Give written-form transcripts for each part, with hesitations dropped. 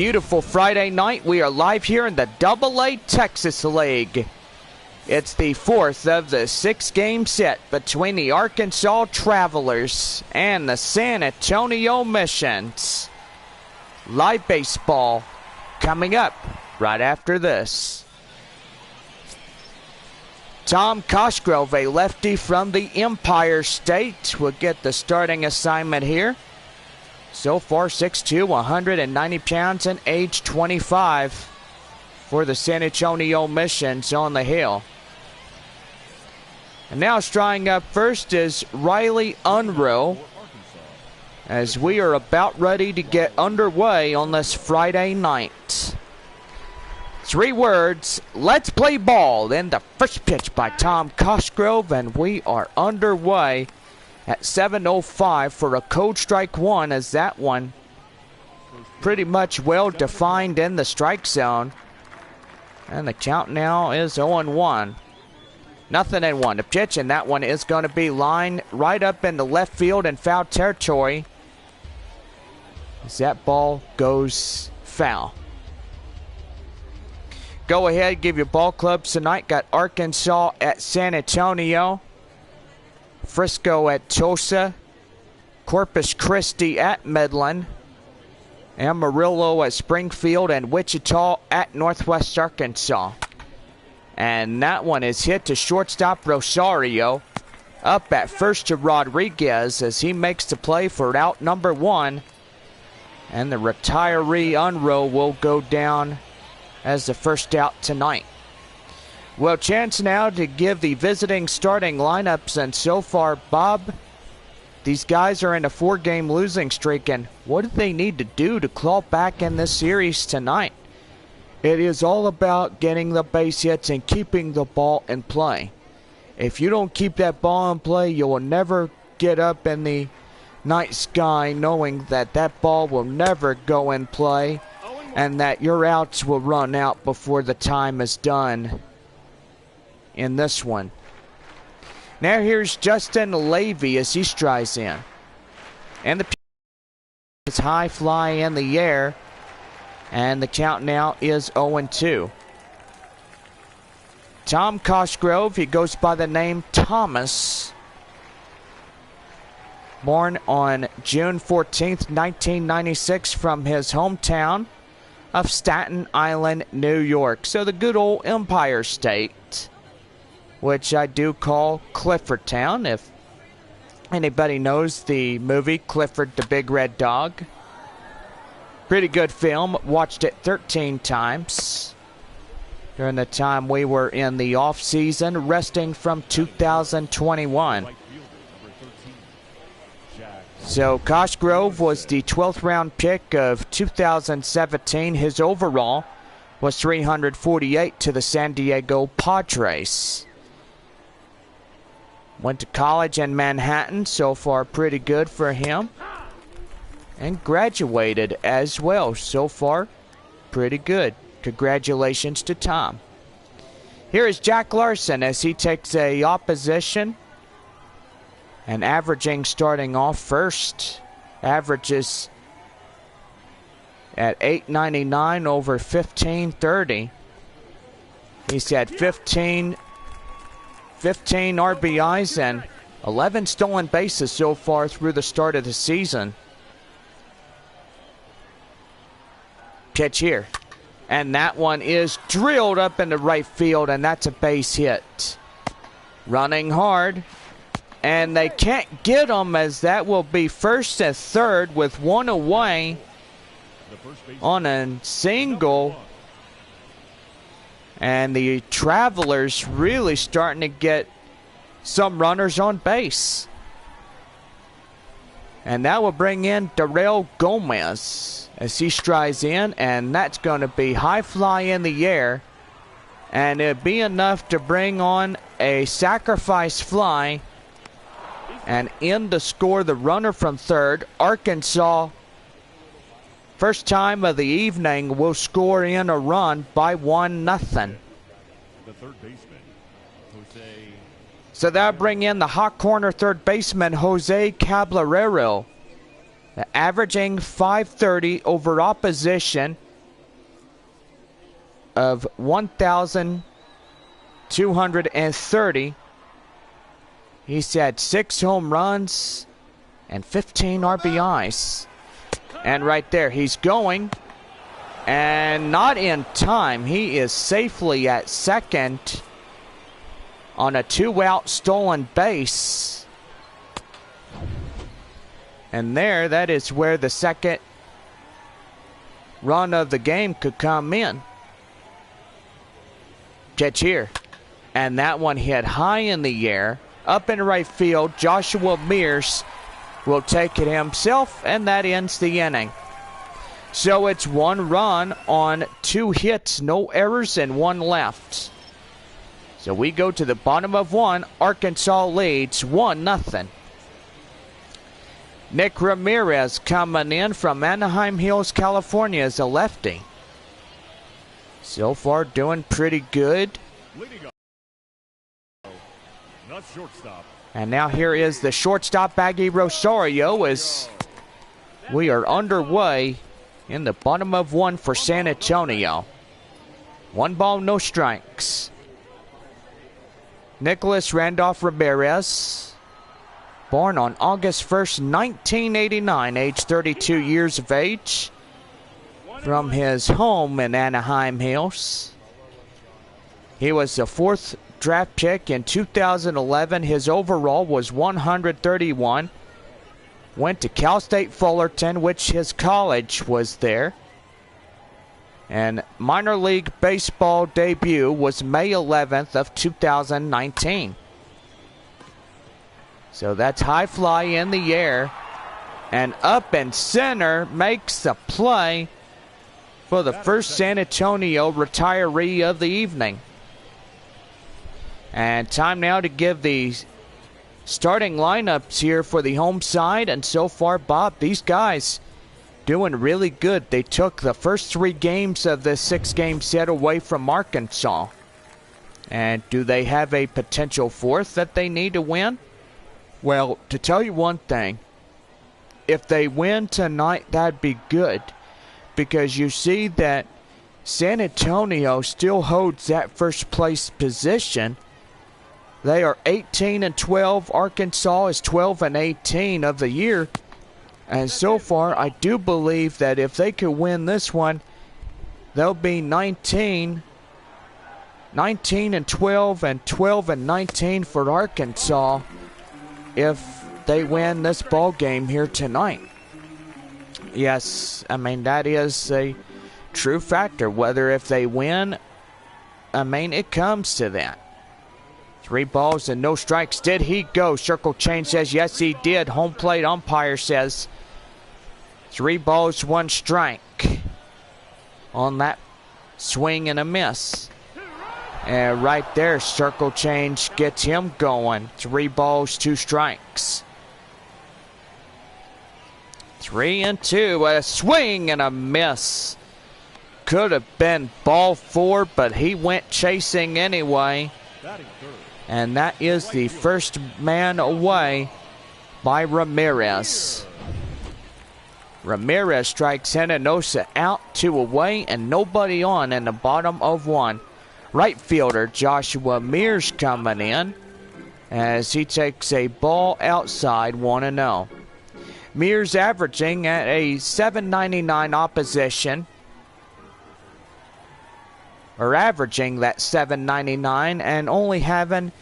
Beautiful Friday night. We are live here in the AA Texas League. It's the fourth of the 6-game set between the Arkansas Travelers and the San Antonio Missions. Live baseball coming up right after this. Tom Cosgrove, a lefty from the Empire State, will get the starting assignment here. So far, 6'2", 190 pounds, and age 25 for the San Antonio Missions on the hill. And now starting up first is Riley Unruh, as we are about ready to get underway on this Friday night. 3 words, let's play ball. Then the first pitch by Tom Cosgrove, and we are underway at 7:05 for a code strike one, as that one pretty much well defined in the strike zone. And the count now is 0-1. Nothing in one. The pitch, and that one is going to be lined right up in the left field and foul territory, as that ball goes foul. Go ahead, give your ball clubs tonight. Got Arkansas at San Antonio, Frisco at Tulsa, Corpus Christi at Midland, Amarillo at Springfield, and Wichita at Northwest Arkansas. And that one is hit to shortstop Rosario. Up at first to Rodriguez as he makes the play for out number 1. And the retiree Unruh will go down as the first out tonight. Well, chance now to give the visiting starting lineups, and so far, Bob, these guys are in a 4-game losing streak, and what do they need to do to claw back in this series tonight? It is all about getting the base hits and keeping the ball in play. If you don't keep that ball in play, you will never get up in the night sky knowing that that ball will never go in play and that your outs will run out before the time is done in this one. Now here's Justin Levy as he strides in. And the pitch is high fly in the air. And the count now is 0-2. Tom Cosgrove, he goes by the name Thomas. Born on June 14th, 1996 from his hometown of Staten Island, New York. So the good old Empire State, which I do call Clifford Town, if anybody knows the movie Clifford the Big Red Dog. Pretty good film. Watched it 13 times during the time we were in the off season, resting from 2021. So Cosgrove was the 12th round pick of 2017. His overall was 348 to the San Diego Padres. Went to college in Manhattan. So far, pretty good for him. And graduated as well. So far, pretty good. Congratulations to Tom. Here is Jack Larson as he takes a opposition. And averaging starting off first. Averages at .899 over 1530. He's had 15 RBIs and 11 stolen bases so far through the start of the season. Pitch here, and that one is drilled up into right field, and that's a base hit. Running hard, and they can't get him, as that will be first and third with 1 away on a single. And the Travelers really starting to get some runners on base. And that will bring in Darrell Gomez as he strides in, and that's going to be high fly in the air. And it'll be enough to bring on a sacrifice fly and in to score the runner from third. Arkansas, first time of the evening, will score in a run by 1-0. The third baseman, Jose. So that'll bring in the hot corner third baseman, Jose Caballero. Averaging .530 over opposition. of 1,230. He's had 6 home runs and 15 RBIs. And right there, he's going. And not in time. He is safely at second on a 2-out stolen base. And there, that is where the second run of the game could come in. Pitch here. And that one hit high in the air. Up in right field, Joshua Mears will take it himself, and that ends the inning. So it's 1 run on 2 hits, no errors, and 1 left. So we go to the bottom of 1. Arkansas leads 1-0. Nick Ramirez coming in from Anaheim Hills, California as a lefty. So far doing pretty good. Shortstop. And now here is the shortstop, Aggie Rosario, as we are underway in the bottom of 1 for San Antonio. 1 ball, no strikes. Nicholas Randolph Ramirez, born on August 1st, 1989, age 32 years of age, from his home in Anaheim Hills. He was the 4th draft pick in 2011. His overall was 131. Went to Cal State Fullerton, which his college was there. And minor league baseball debut was May 11th of 2019. So that's high fly in the air. And up and center makes the play for the first San Antonio retiree of the evening. And time now to give the starting lineups here for the home side. And so far, Bob, these guys doing really good. They took the first 3 games of the 6-game set away from Arkansas. And do they have a potential 4th that they need to win? Well, to tell you one thing, if they win tonight, that'd be good. Because you see that San Antonio still holds that first place position. They are 18-12. Arkansas is 12-18 of the year. And so far, I do believe that if they could win this one, they'll be 19-12 and 12-19 for Arkansas if they win this ball game here tonight. Yes, I mean, that is a true factor. Whether if they win, I mean, it comes to that. 3 balls and no strikes. Did he go? Circle change says yes, he did. Home plate umpire says 3 balls, 1 strike on that swing and a miss. And right there, circle change gets him going. 3 balls, 2 strikes. 3-2. A swing and a miss. Could have been ball 4, but he went chasing anyway. And that is the first man away by Ramirez. Ramirez strikes Hinojosa out, 2 away, and nobody on in the bottom of 1. Right fielder Joshua Mears coming in as he takes a ball outside, 1-0. Mears averaging at a .799 opposition. Or averaging that .799 and only having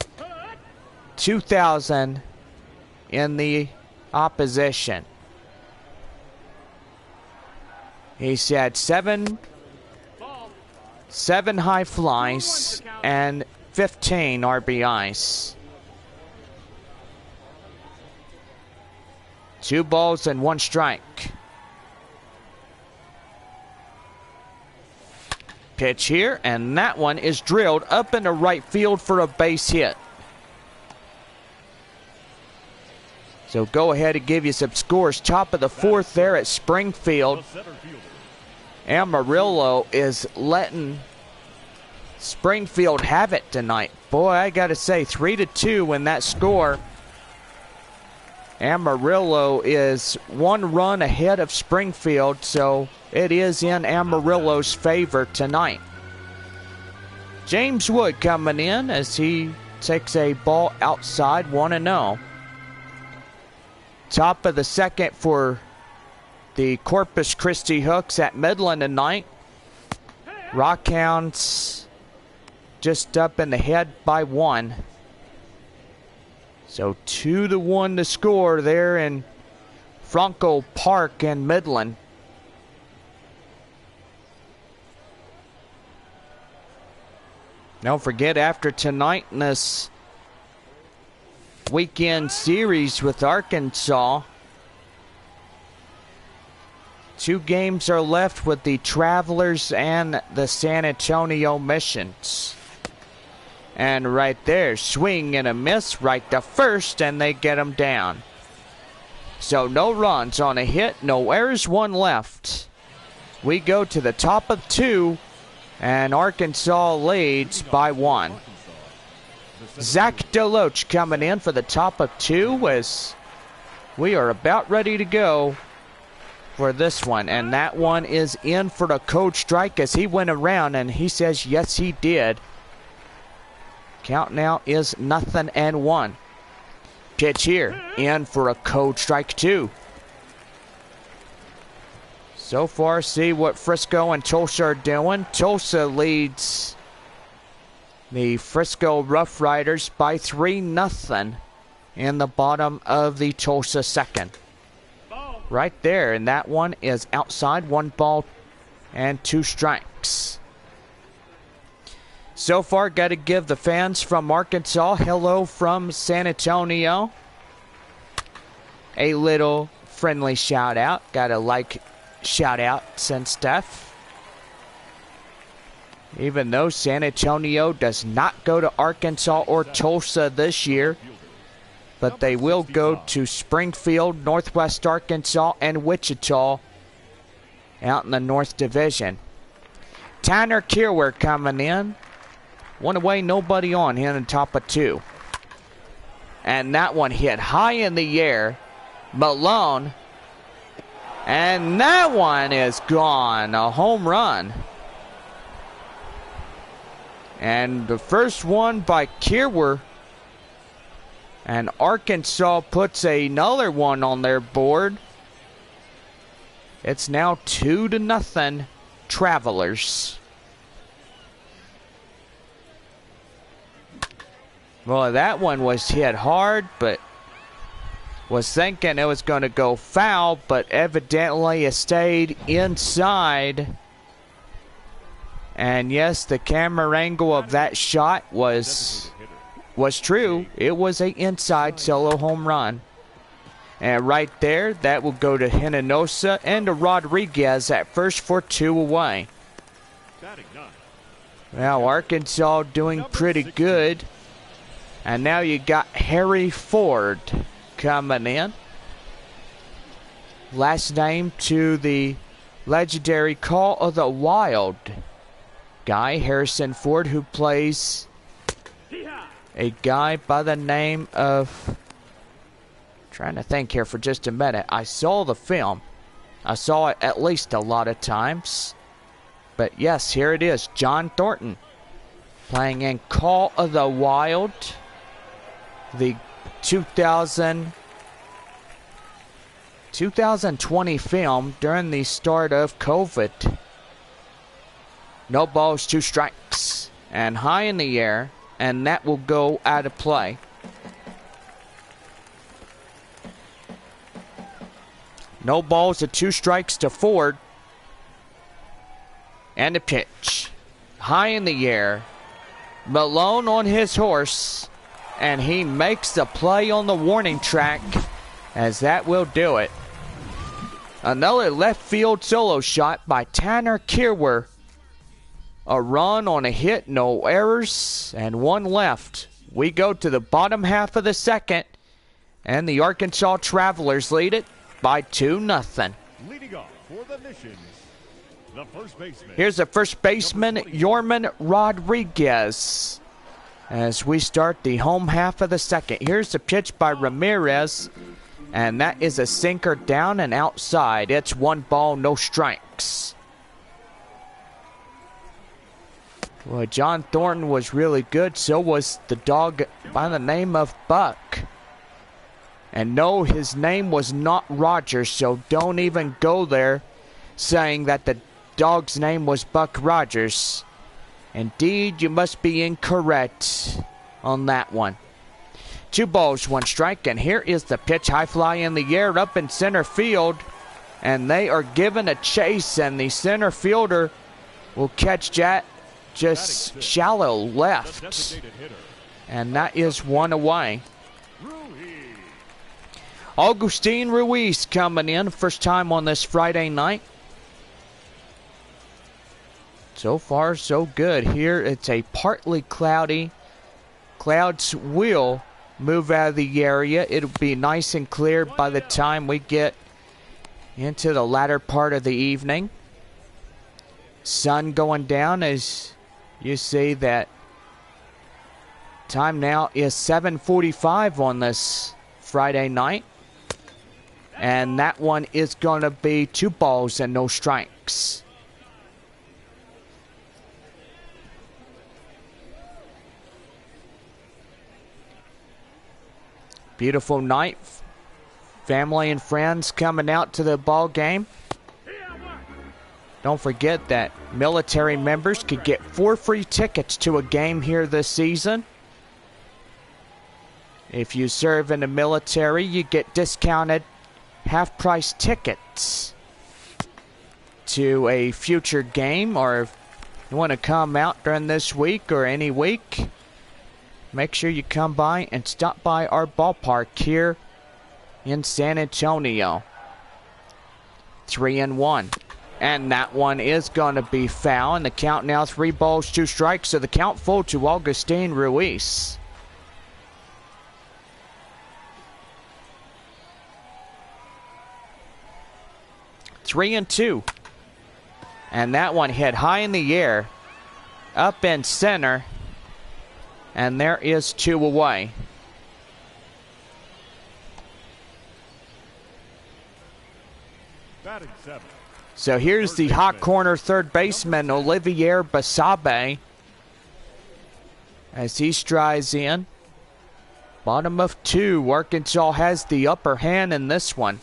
2,000 in the opposition. He's had 7 high flies and 15 RBIs. 2 balls and 1 strike. Pitch here, and that one is drilled up into right field for a base hit. So go ahead and give you some scores. Top of the 4th there at Springfield. Amarillo is letting Springfield have it tonight. Boy, I got to say, 3-2 in that score. Amarillo is 1 run ahead of Springfield, so it is in Amarillo's favor tonight. James Wood coming in as he takes a ball outside, 1-0. Top of the second for the Corpus Christi Hooks at Midland tonight. Rockhounds just up in the head by 1. So 2-1 to score there in Franco Park in Midland. Don't forget, after tonight in this weekend series with Arkansas, 2 games are left with the Travelers and the San Antonio Missions. And right there, swing and a miss right to first, and they get them down. So no runs on a hit, no errors, 1 left. We go to the top of 2, and Arkansas leads by 1. Zach Deloach coming in for the top of 2 as we are about ready to go for this one. And that one is in for the code strike as he went around, and he says yes he did. Count now is 0-1. Pitch here, in for a code strike 2. So far, see what Frisco and Tulsa are doing. Tulsa leads the Frisco Rough Riders by 3-0 in the bottom of the Tulsa second. Right there, and that one is outside, 1 ball and 2 strikes. So far, got to give the fans from Arkansas hello from San Antonio a little friendly shout out. Got to shout outs and stuff. Even though San Antonio does not go to Arkansas or Tulsa this year, but they will go to Springfield, Northwest Arkansas, and Wichita out in the North Division. Tanner Kierwer coming in. 1 away, nobody on here in the top of 2. And that one hit high in the air. Malone. And that one is gone. A home run. And the first one by Kierwer. And Arkansas puts another one on their board. It's now 2-0 Travelers. Well, that one was hit hard, but was thinking it was going to go foul, but evidently it stayed inside. And yes, the camera angle of that shot was true. It was an inside solo home run. And right there, that will go to Hinojosa and to Rodriguez at first for 2 away. Well, Arkansas doing pretty good. And now you got Harry Ford coming in. Last name to the legendary Call of the Wild guy, Harrison Ford, who plays a guy by the name of... Trying to think here for just a minute. I saw the film. I saw it at least a lot of times. But yes, here it is. John Thornton playing in Call of the Wild. The 2020 film during the start of COVID. No balls, 2 strikes. And high in the air. And that will go out of play. No balls, 2 strikes to Ford. And a pitch. High in the air. Malone on his horse. And he makes the play on the warning track, as that will do it. Another left field solo shot by Tanner Kierwer. A run on a hit, no errors, and 1 left. We go to the bottom half of the second, and the Arkansas Travelers lead it by 2-0. Leading off for the Missions, the first baseman. Here's the first baseman, Yorman Rodriguez. As we start the home half of the second. Here's the pitch by Ramirez. And that is a sinker down and outside. It's 1 ball, no strikes. Well, John Thornton was really good. So was the dog by the name of Buck. And no, his name was not Rogers, so don't even go there saying that the dog's name was Buck Rogers. Indeed, you must be incorrect on that one. 2 balls, 1 strike, and here is the pitch. High fly in the air up in center field. And they are given a chase, and the center fielder will catch that just shallow left. And that is 1 away. Augustine Ruiz coming in, first time on this Friday night. So far, so good. Here it's a partly cloudy. Clouds will move out of the area. It'll be nice and clear by the time we get into the latter part of the evening. Sun going down as you see that time now is 7:45 on this Friday night. And that one is going to be 2 balls and no strikes. Beautiful night. Family and friends coming out to the ball game. Don't forget that military members could get 4 free tickets to a game here this season. If you serve in the military, you get discounted half-price tickets to a future game, or if you want to come out during this week or any week, make sure you come by and stop by our ballpark here in San Antonio. 3-1. And that one is going to be foul. And the count now 3 balls, 2 strikes. So the count full to Augustine Ruiz. Three and 2. And that one hit high in the air. Up in center. And there is 2 away. Batting 7. So here's the hot corner third baseman, Olivier Basabe, as he strides in. Bottom of 2. Arkansas has the upper hand in this one.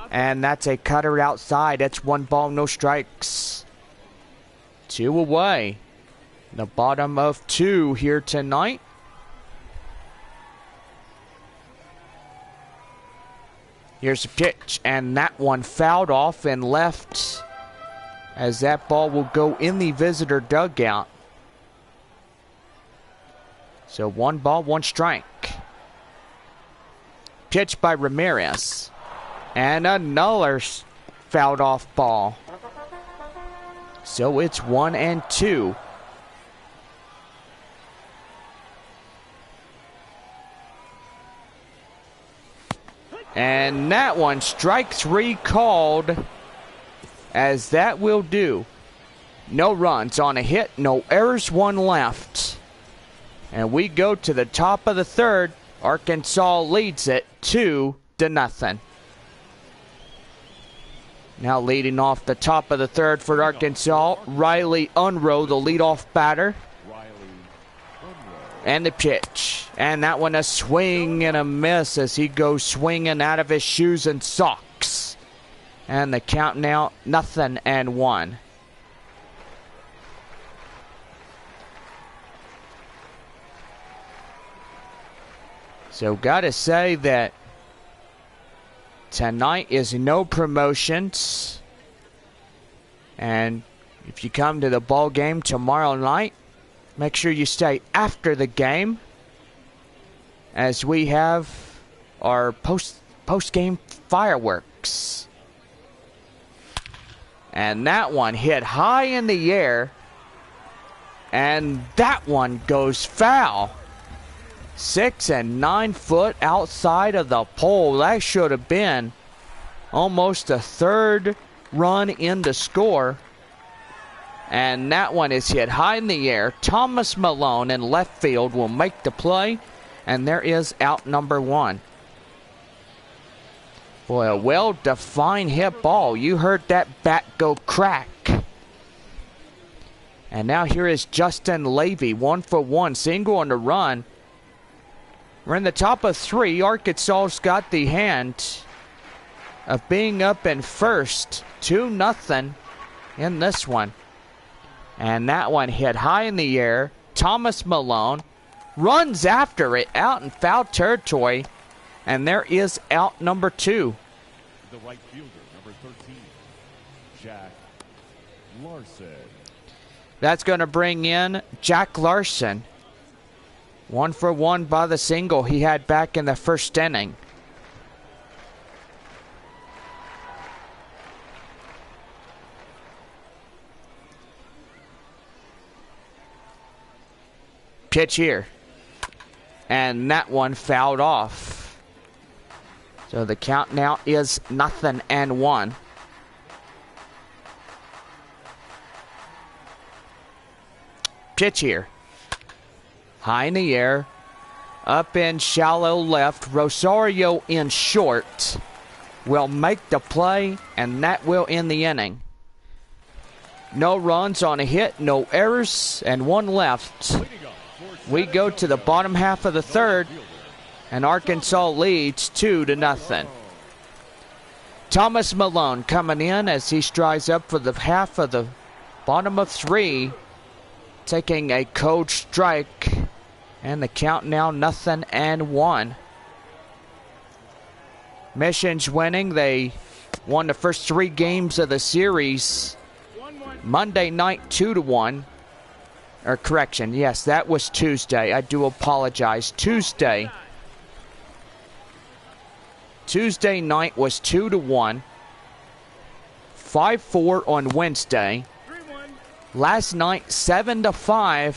And that's a cutter outside. That's 1 ball, no strikes. 2 away. The bottom of 2 here tonight. Here's a pitch, and that one fouled off and left as that ball will go in the visitor dugout. So 1 ball, 1 strike. Pitch by Ramirez. And another fouled off ball. So it's 1 and 2. And that one, strike 3 called, as that will do. No runs on a hit, no errors, 1 left. And we go to the top of the 3rd. Arkansas leads it 2-0. Now leading off the top of the 3rd for Arkansas, Riley Unroe, the leadoff batter. And the pitch. And that one a swing and a miss as he goes swinging out of his shoes and socks. And the count now 0-1. So gotta say that tonight is no promotions. And if you come to the ball game tomorrow night, make sure you stay after the game, as we have our post-game fireworks. And that one hit high in the air, and that one goes foul. 6 and 9 foot outside of the pole. That should have been almost a 3rd run in the score. And that one is hit high in the air. Thomas Malone in left field will make the play. And there is out number 1. Boy, a well-defined hit ball. You heard that bat go crack. And now here is Justin Levy, 1-for-1, single on the run. We're in the top of 3. Arkansas's got the hand of being up in first, 2-0 in this one. And that one hit high in the air. Thomas Malone runs after it out in foul territory. And there is out number 2. The right fielder, number 13, Jack Larson. That's going to bring in Jack Larson. 1-for-1 by the single he had back in the first inning. Pitch here. And that one fouled off. So the count now is 0-1. Pitch here. High in the air. Up in shallow left. Rosario in short. Will make the play, and that will end the inning. No runs on a hit, no errors, and 1 left. We go to the bottom half of the 3rd, and Arkansas leads 2-0. Thomas Malone coming in as he strides up for the half of the bottom of 3, taking a cold strike, and the count now 0-1. Mission's winning. They won the first 3 games of the series Monday night 2-1. Or correction, yes, that was Tuesday. I do apologize. Tuesday night was 2-1. 5-4 on Wednesday. Last night 7-5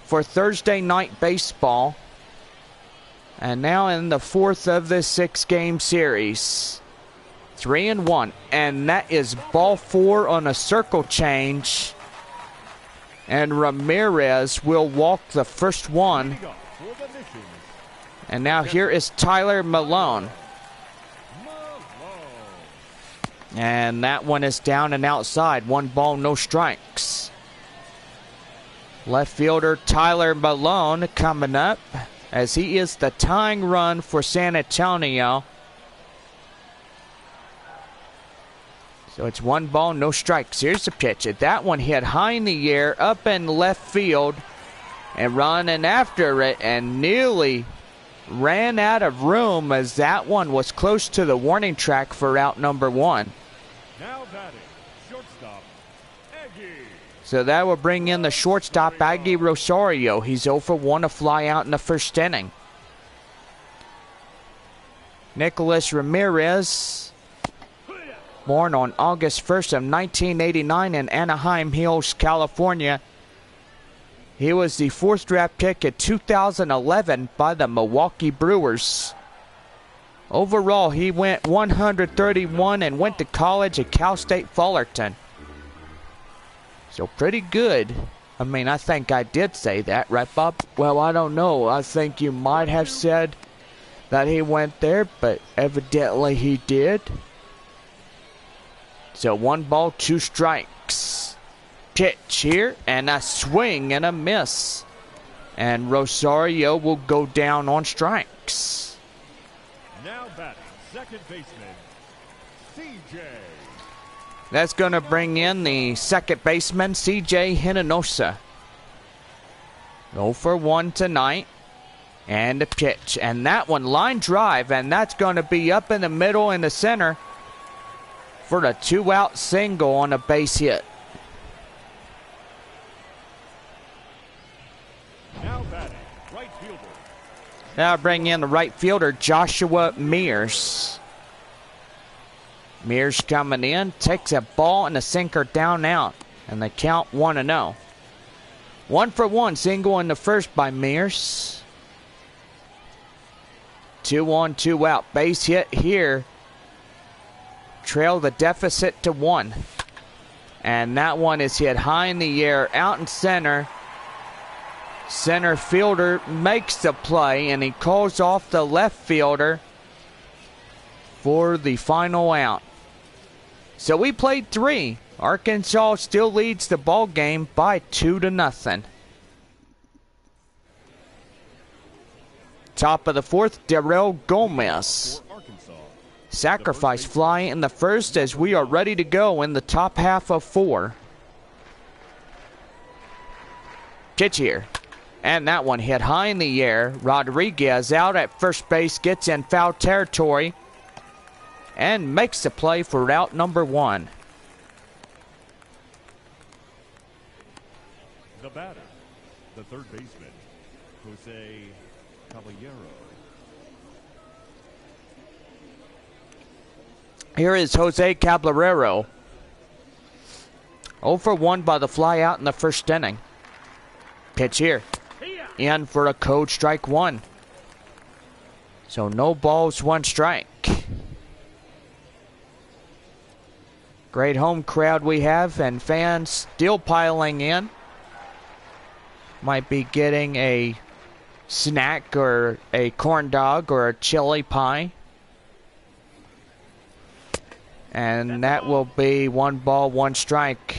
for Thursday night baseball. And now in the 4th of the 6-game series. 3-1. And that is ball 4 on a circle change. And Ramirez will walk the first one. And now here is Tyler Malone. And that one is down and outside. 1 ball, no strikes. Left fielder Tyler Malone coming up as he is the tying run for San Antonio. So it's 1 ball, no strikes. Here's the pitch. That one hit high in the air, up in left field, and running after it, and nearly ran out of room as that one was close to the warning track for out number 1. Now batting, shortstop, Aggie. So that will bring in the shortstop, Aggie Rosario. He's 0-for-1 to fly out in the first inning. Nicholas Ramirez, born on August 1st of 1989 in Anaheim Hills, California. He was the 4th draft pick in 2011 by the Milwaukee Brewers. Overall, he went 131 and went to college at Cal State Fullerton. So pretty good. I mean, I think I did say that, right, Bob? Well, I don't know. I think you might have said that he went there, but evidently he did. So 1 ball, 2 strikes. Pitch here, and a swing and a miss. And Rosario will go down on strikes. Now batting, second baseman, CJ. That's going to bring in the second baseman, CJ Hinojosa. 0-for-1 tonight. And the pitch. And that one, line drive, and that's going to be up in the middle in the center for the 2-out single on a base hit. Now batting, right fielder. Now bring in the right fielder, Joshua Mears. Mears coming in, takes a ball and a sinker down out, and they count 1-0. 1-for-1 single in the first by Mears. 2-on, 2-out base hit here. Trail the deficit to 1. And that one is hit high in the air, out in center. Center fielder makes the play, and he calls off the left fielder for the final out. So we played 3. Arkansas still leads the ball game by 2-0. Top of the fourth, Darrell Gomez. Sacrifice fly in the first as we are ready to go in the top half of 4. Pitch here. And that one hit high in the air. Rodriguez out at first base, gets in foul territory and makes the play for out number 1. The batter, the third baseman, Jose Caballero. Here is Jose Caballero. 0 for 1 by the fly out in the first inning. Pitch here. In for a code strike 1. So no balls, 1 strike. Great home crowd we have, and fans still piling in. Might be getting a snack or a corn dog or a chili pie. And that will be 1 ball, 1 strike.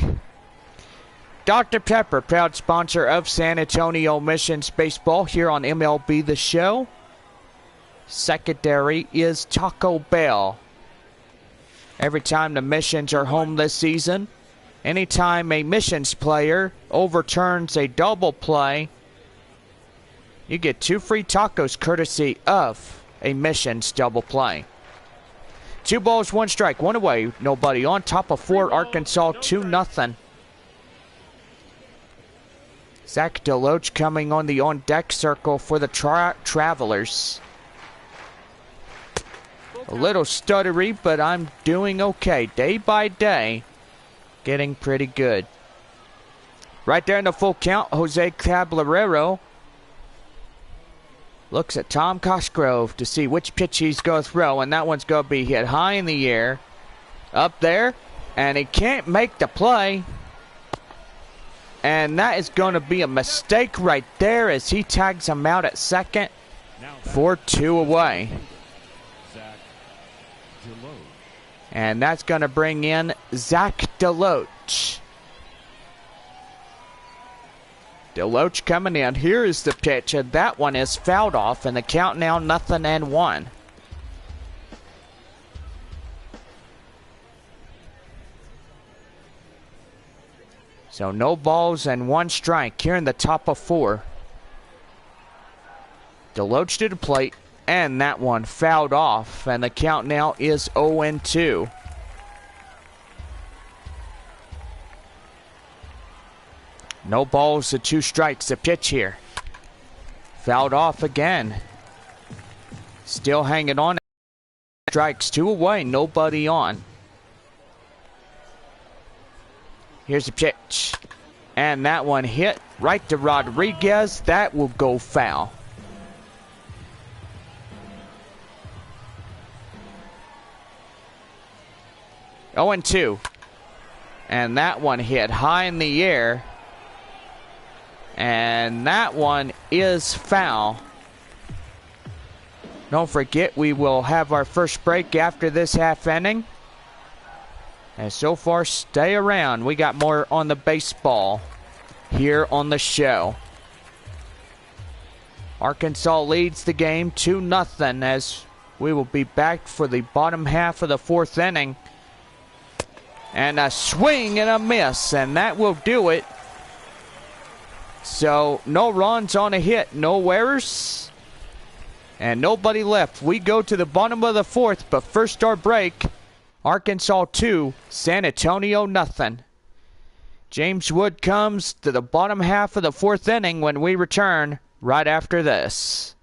Dr. Pepper, proud sponsor of San Antonio Missions Baseball here on MLB The Show. Secondary is Taco Bell. Every time the Missions are home this season, anytime a Missions player overturns a double play, you get 2 free tacos courtesy of a Missions double play. 2 balls, 1 strike, 1 away, nobody on. Top of 4, Arkansas 2-0. Zach Deloach coming on the on-deck circle for the Travelers. A little stuttery, but I'm doing okay. Day by day, getting pretty good. Right there in the full count, Jose Caballero looks at Tom Cosgrove to see which pitch he's going to throw, and that one's going to be hit high in the air. Up there, and he can't make the play. And that is going to be a mistake right there as he tags him out at second for 2 away. And that's going to bring in Zach Deloach. Deloach coming in. Here is the pitch, and that one is fouled off, and the count now 0-1. So no balls and 1 strike here in the top of 4. Deloach to the plate, and that one fouled off, and the count now is 0-2. No balls and 2 strikes. The pitch here. Fouled off again. Still hanging on. Strikes, 2 away, nobody on. Here's the pitch. And that one hit right to Rodriguez. That will go foul. Oh, and 2. And that one hit high in the air. And that one is foul. Don't forget, we will have our first break after this half inning. And so far, stay around. We got more on the baseball here on the show. Arkansas leads the game 2-0 as we will be back for the bottom half of the 4th inning. And a swing and a miss, and that will do it. So no runs on a hit, no errors, and nobody left. We go to the bottom of the 4th, but first our break. Arkansas 2, San Antonio 0. James Wood comes to the bottom half of the 4th inning when we return right after this.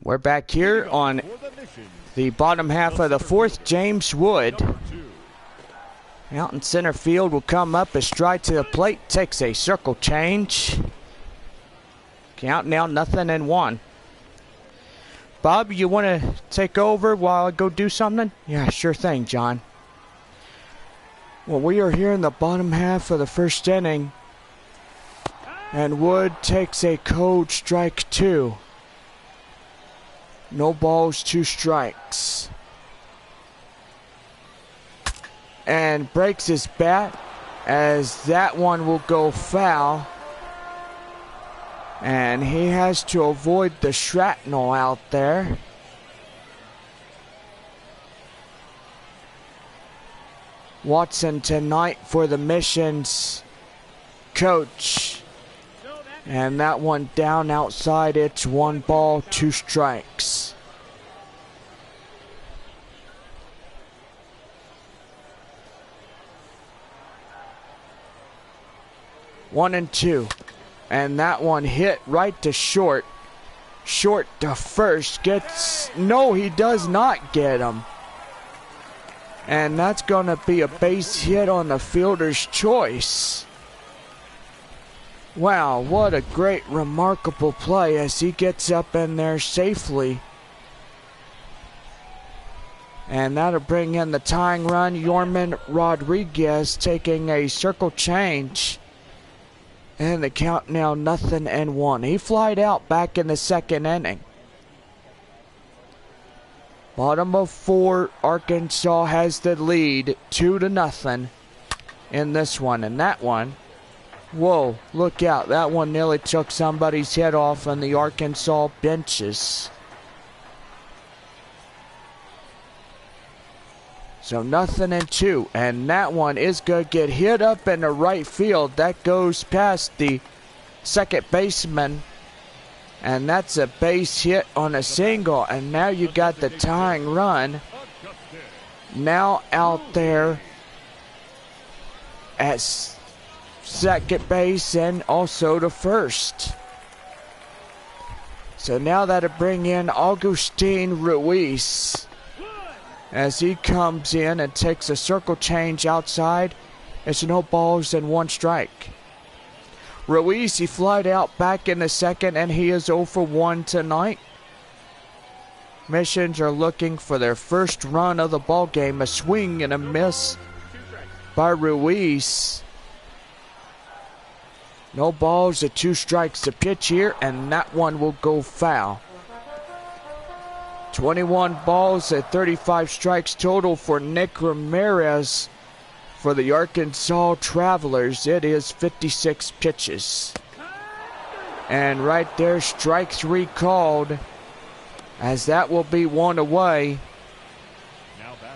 We're back here on the bottom half of the fourth. James Wood out in center field will come up a stride to the plate, takes a circle change. Count now 0-1. Bob, you want to take over while I go do something? Yeah, sure thing, John. Well, we are here in the bottom half of the first inning, and Wood takes a cold strike 2. No balls, 2 strikes. And breaks his bat as that one will go foul. And he has to avoid the shrapnel out there. Watson tonight for the Mission's coach. And that one down outside. It's 1 ball, 2 strikes. One and 2. And that one hit right to short. Short to first. No, he does not get him. And that's going to be a base hit on the fielder's choice. Wow, what a great, remarkable play as he gets up in there safely. And that'll bring in the tying run. Yorman Rodriguez taking a circle change. And the count now 0-1. He flied out back in the second inning. Bottom of 4, Arkansas has the lead 2-0 in this one. And that one, whoa, look out. That one nearly took somebody's head off on the Arkansas benches. So 0-2. And that one is going to get hit up in the right field. That goes past the second baseman. And that's a base hit on a single. And now you got the tying run now out there at second base and also to first. So now that'll bring in Augustin Ruiz as he comes in and takes a circle change outside. It's no balls and 1 strike. Ruiz, he flied out back in the second, and he is 0 for 1 tonight. Missions are looking for their first run of the ball game. A swing and a miss by Ruiz. No balls, 2 strikes to pitch here, and that one will go foul. 21 balls at 35 strikes total for Nick Ramirez. For the Arkansas Travelers, it is 56 pitches. And right there, strike 3 called, as that will be 1 away.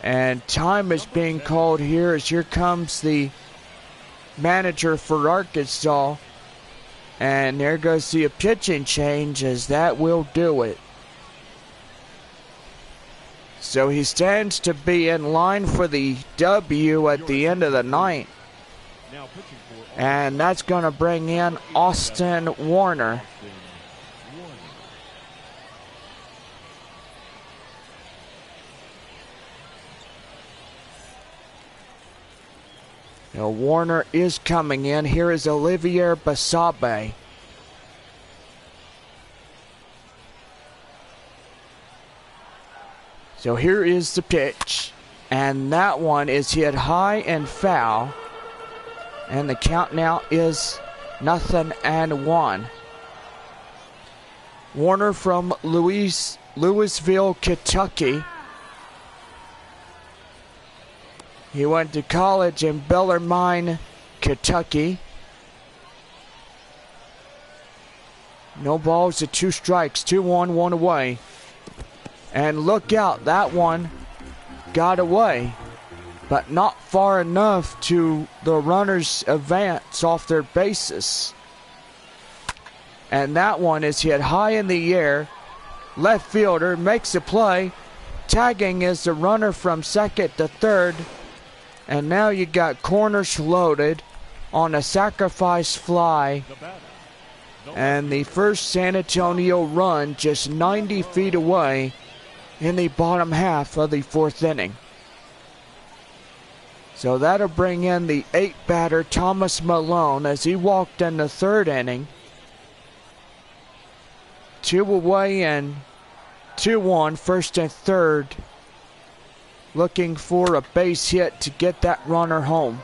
And time is being called here, as here comes the manager for Arkansas. And there goes the pitching change, as that will do it. So he stands to be in line for the W at the end of the ninth. And that's going to bring in Austin Warner. Now Warner is coming in. Here is Olivier Basabe. So here is the pitch, and that one is hit high and foul, and the count now is 0-1. Warner from Louisville, Kentucky. He went to college in Bellarmine, Kentucky. No balls to 2 strikes, 2-1, 1 away. And look out, that one got away, but not far enough to the runners advance off their bases. And that one is hit high in the air. Left fielder makes a play. Tagging is the runner from second to third. And now you got corners loaded on a sacrifice fly And the first San Antonio run just 90 feet away in the bottom half of the fourth inning. So that'll bring in the 8th batter, Thomas Malone, as he walked in the third inning. 2 away and 2-1, first and third. Looking for a base hit to get that runner home.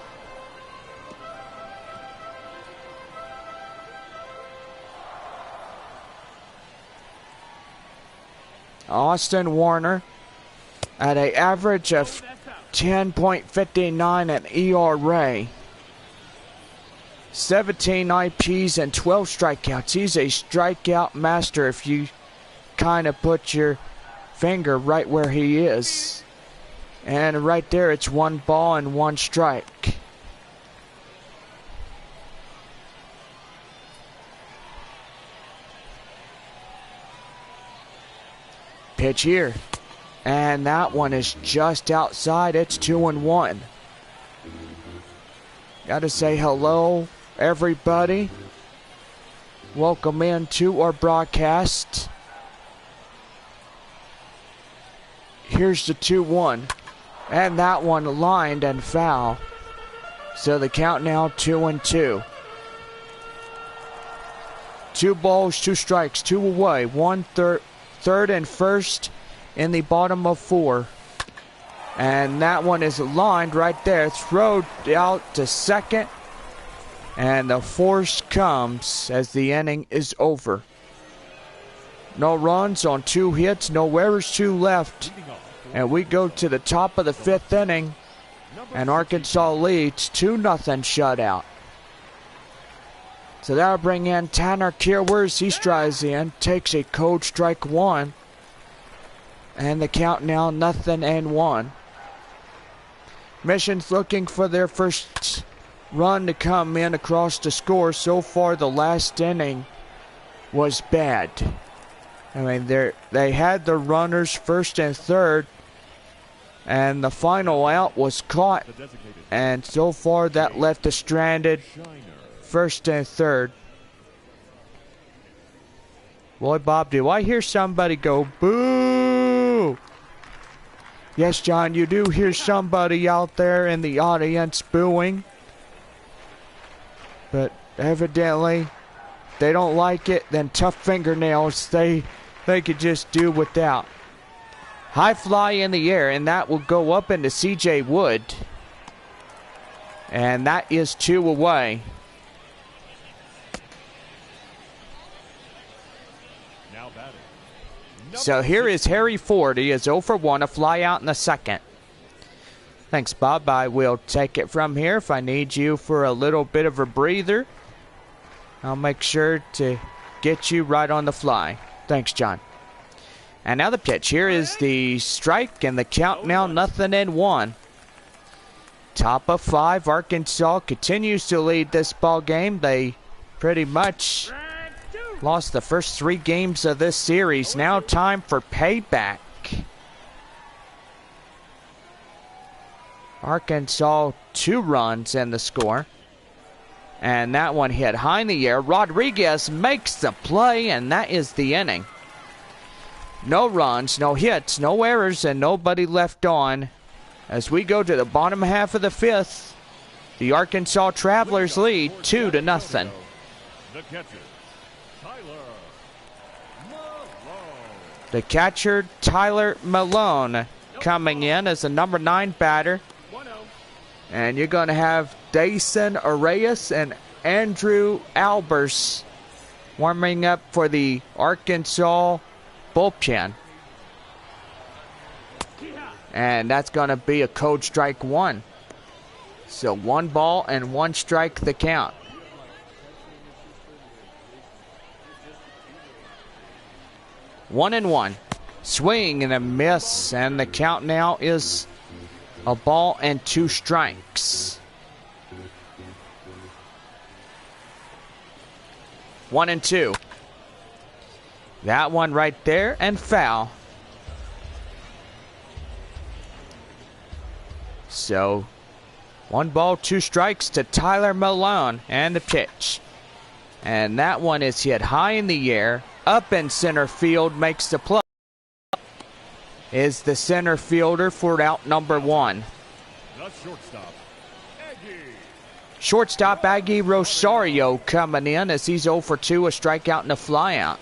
Austin Warner at an average of 10.59 at ERA. 17 IPs and 12 strikeouts. He's a strikeout master if you kind of put your finger right where he is. And right there, it's 1 ball and 1 strike. Pitch here. And that one is just outside. It's 2-1. Gotta say hello, everybody. Welcome in to our broadcast. Here's the 2-1. And that one lined and foul. So the count now 2-2. 2 balls, 2 strikes, 2 away. 1 third and first in the bottom of 4. And that one is lined right there. Thrown out to second. And the force comes as the inning is over. No runs on 2 hits, no errors, 2 left. And we go to the top of the 5th inning. And Arkansas leads 2-0 shutout. So that'll bring in Tanner Kierwers. He strides in, takes a cold strike 1. And the count now 0-1. Mission's looking for their first run to come in across the score. So far, the last inning was bad. I mean, they had the runners first and third, and the final out was caught. And so far, that left a stranded first and third. Boy, Bob, do I hear somebody go, boo? Yes, John, you do hear somebody out there in the audience booing. But evidently, they don't like it. Then tough fingernails, they could just do without. High fly in the air, and that will go up into C.J. Wood. And that is 2 away. So here is Harry Ford. He is 0 for 1, a fly out in the second. Thanks, Bob. I will take it from here. If I need you for a little bit of a breather, I'll make sure to get you right on the fly. Thanks, John. And now the pitch. Here is the strike, and the count now 0-1. Top of 5. Arkansas continues to lead this ball game. They pretty much lost the first 3 games of this series. Now time for payback. Arkansas 2 runs in the score. And that one hit high in the air. Rodriguez makes the play, and that is the inning. No runs, no hits, no errors, and nobody left on. As we go to the bottom half of the 5th, the Arkansas Travelers lead 2-0. The catcher, Tyler Malone, coming in as the number 9 batter. And you're going to have Dason Arias and Andrew Albers warming up for the Arkansas bullpen. And that's going to be a cold strike 1. So 1 ball and 1 strike the count. One and 1. Swing and a miss, and the count now is a ball and 2 strikes. 1 and 2. That one right there, and foul. So 1 ball, 2 strikes to Tyler Malone, and the pitch. And that one is hit high in the air. Up in center field, makes the play. Is the center fielder for out number 1. The shortstop, Aggie. Shortstop Aggie Rosario coming in as he's 0 for 2, a strikeout and a flyout.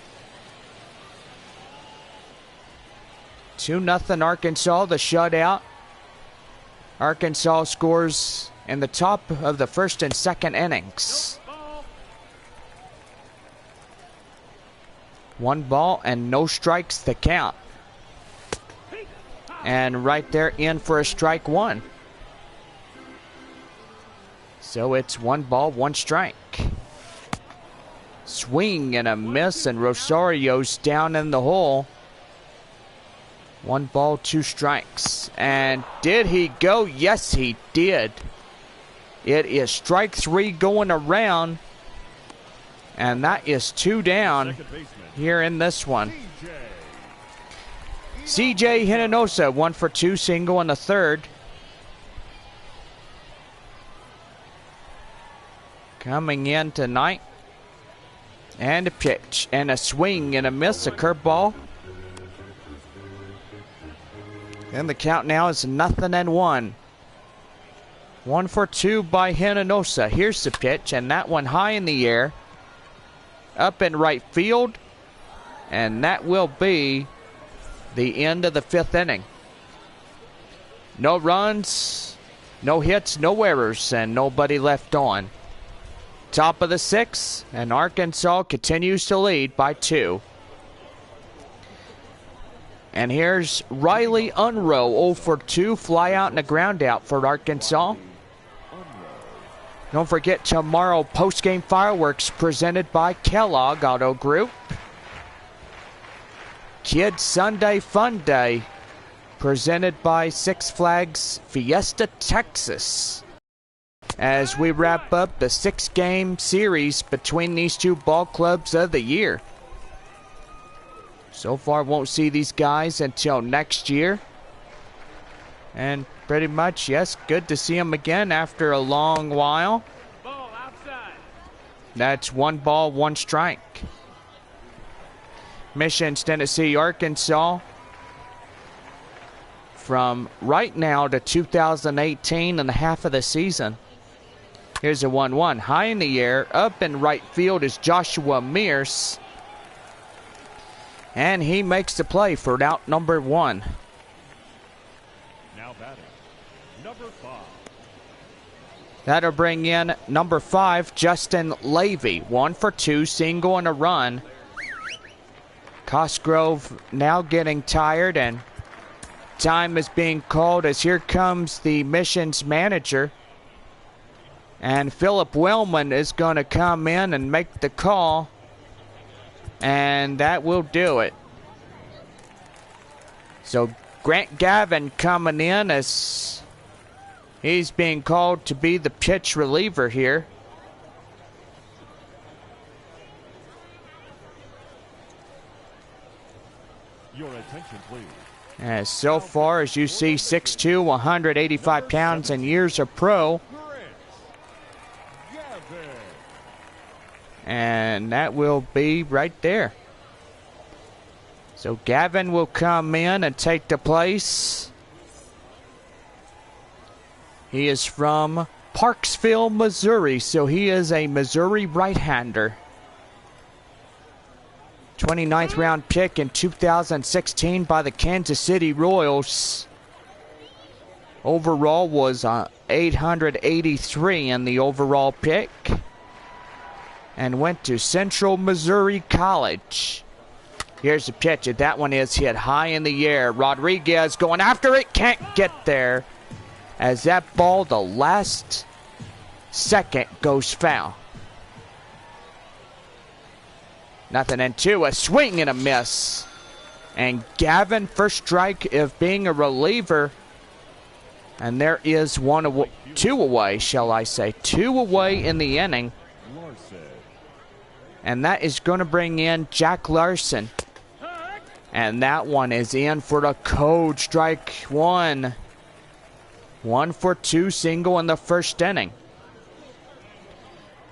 2-0 Arkansas, the shutout. Arkansas scores in the top of the first and second innings. 1 ball and no strikes the count. And right there in for a strike 1. So it's 1 ball, 1 strike. Swing and a miss, and Rosario's down in the hole. 1 ball, 2 strikes. And did he go? Yes, he did. It is strike 3 going around. And that is 2 down here in this one. CJ Hinojosa, 1 for 2, single in the third. Coming in tonight. And a pitch, and a swing, and a miss, a curveball. And the count now is 0-1. 1 for 2 by Hinojosa. Here's the pitch, and that one high in the air. Up in right field. And that will be the end of the 5th inning. No runs, no hits, no errors, and nobody left on. Top of the 6th, and Arkansas continues to lead by 2. And here's Riley Unroe, 0 for 2, fly out and a ground out for Arkansas. Don't forget tomorrow, post-game fireworks presented by Kellogg Auto Group. Kids Sunday Fun Day presented by Six Flags Fiesta Texas. As we wrap up the 6-game series between these 2 ball clubs of the year. So far, won't see these guys until next year. And pretty much, yes, good to see them again after a long while. Ball outside. That's 1 ball, 1 strike. Missions, Tennessee, Arkansas. From right now to 2018 and the half of the season. Here's a 1-1. High in the air. Up in right field is Joshua Mears. And he makes the play for out number 1. Now batting, number 5. That'll bring in number 5, Justin Levy. 1 for 2, single and a run. Cosgrove now getting tired, and time is being called as here comes the missions manager. And Philip Wellman is going to come in and make the call. And that will do it. So Grant Gavin coming in as he's being called to be the pitch reliever here. Your attention, please. As so far as you see, 6'2", 185 pounds and years of pro. And that will be right there. So Gavin will come in and take the place. He is from Parksville, Missouri, so he is a Missouri right-hander. 29th round pick in 2016 by the Kansas City Royals. Overall was 883 in the overall pick. And went to Central Missouri College. Here's the pitch. That one is hit high in the air. Rodriguez going after it. Can't get there. As that ball, the last second, goes foul. 0-2. A swing and a miss. And Gavin, first strike of being a reliever. And there is two away, shall I say. 2 away in the inning. Larson. And that is going to bring in Jack Larson. And that one is in for the code. Strike 1. 1 for 2, single in the first inning.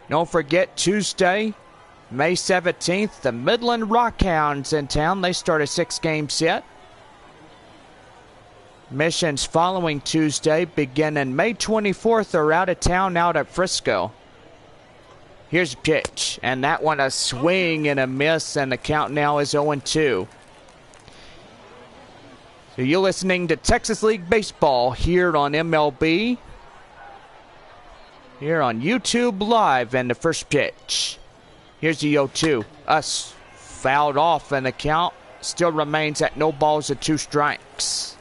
Don't forget, Tuesday, May 17th, the Midland Rockhounds in town. They start a 6-game set. Missions following Tuesday, beginning May 24th, are out of town out at Frisco. Here's a pitch, and that one a swing and a miss, and the count now is 0-2. So you're listening to Texas League Baseball here on MLB. Here on YouTube Live, and the first pitch. Here's the 0-2. Us fouled off, and the count still remains at no balls and 2 strikes.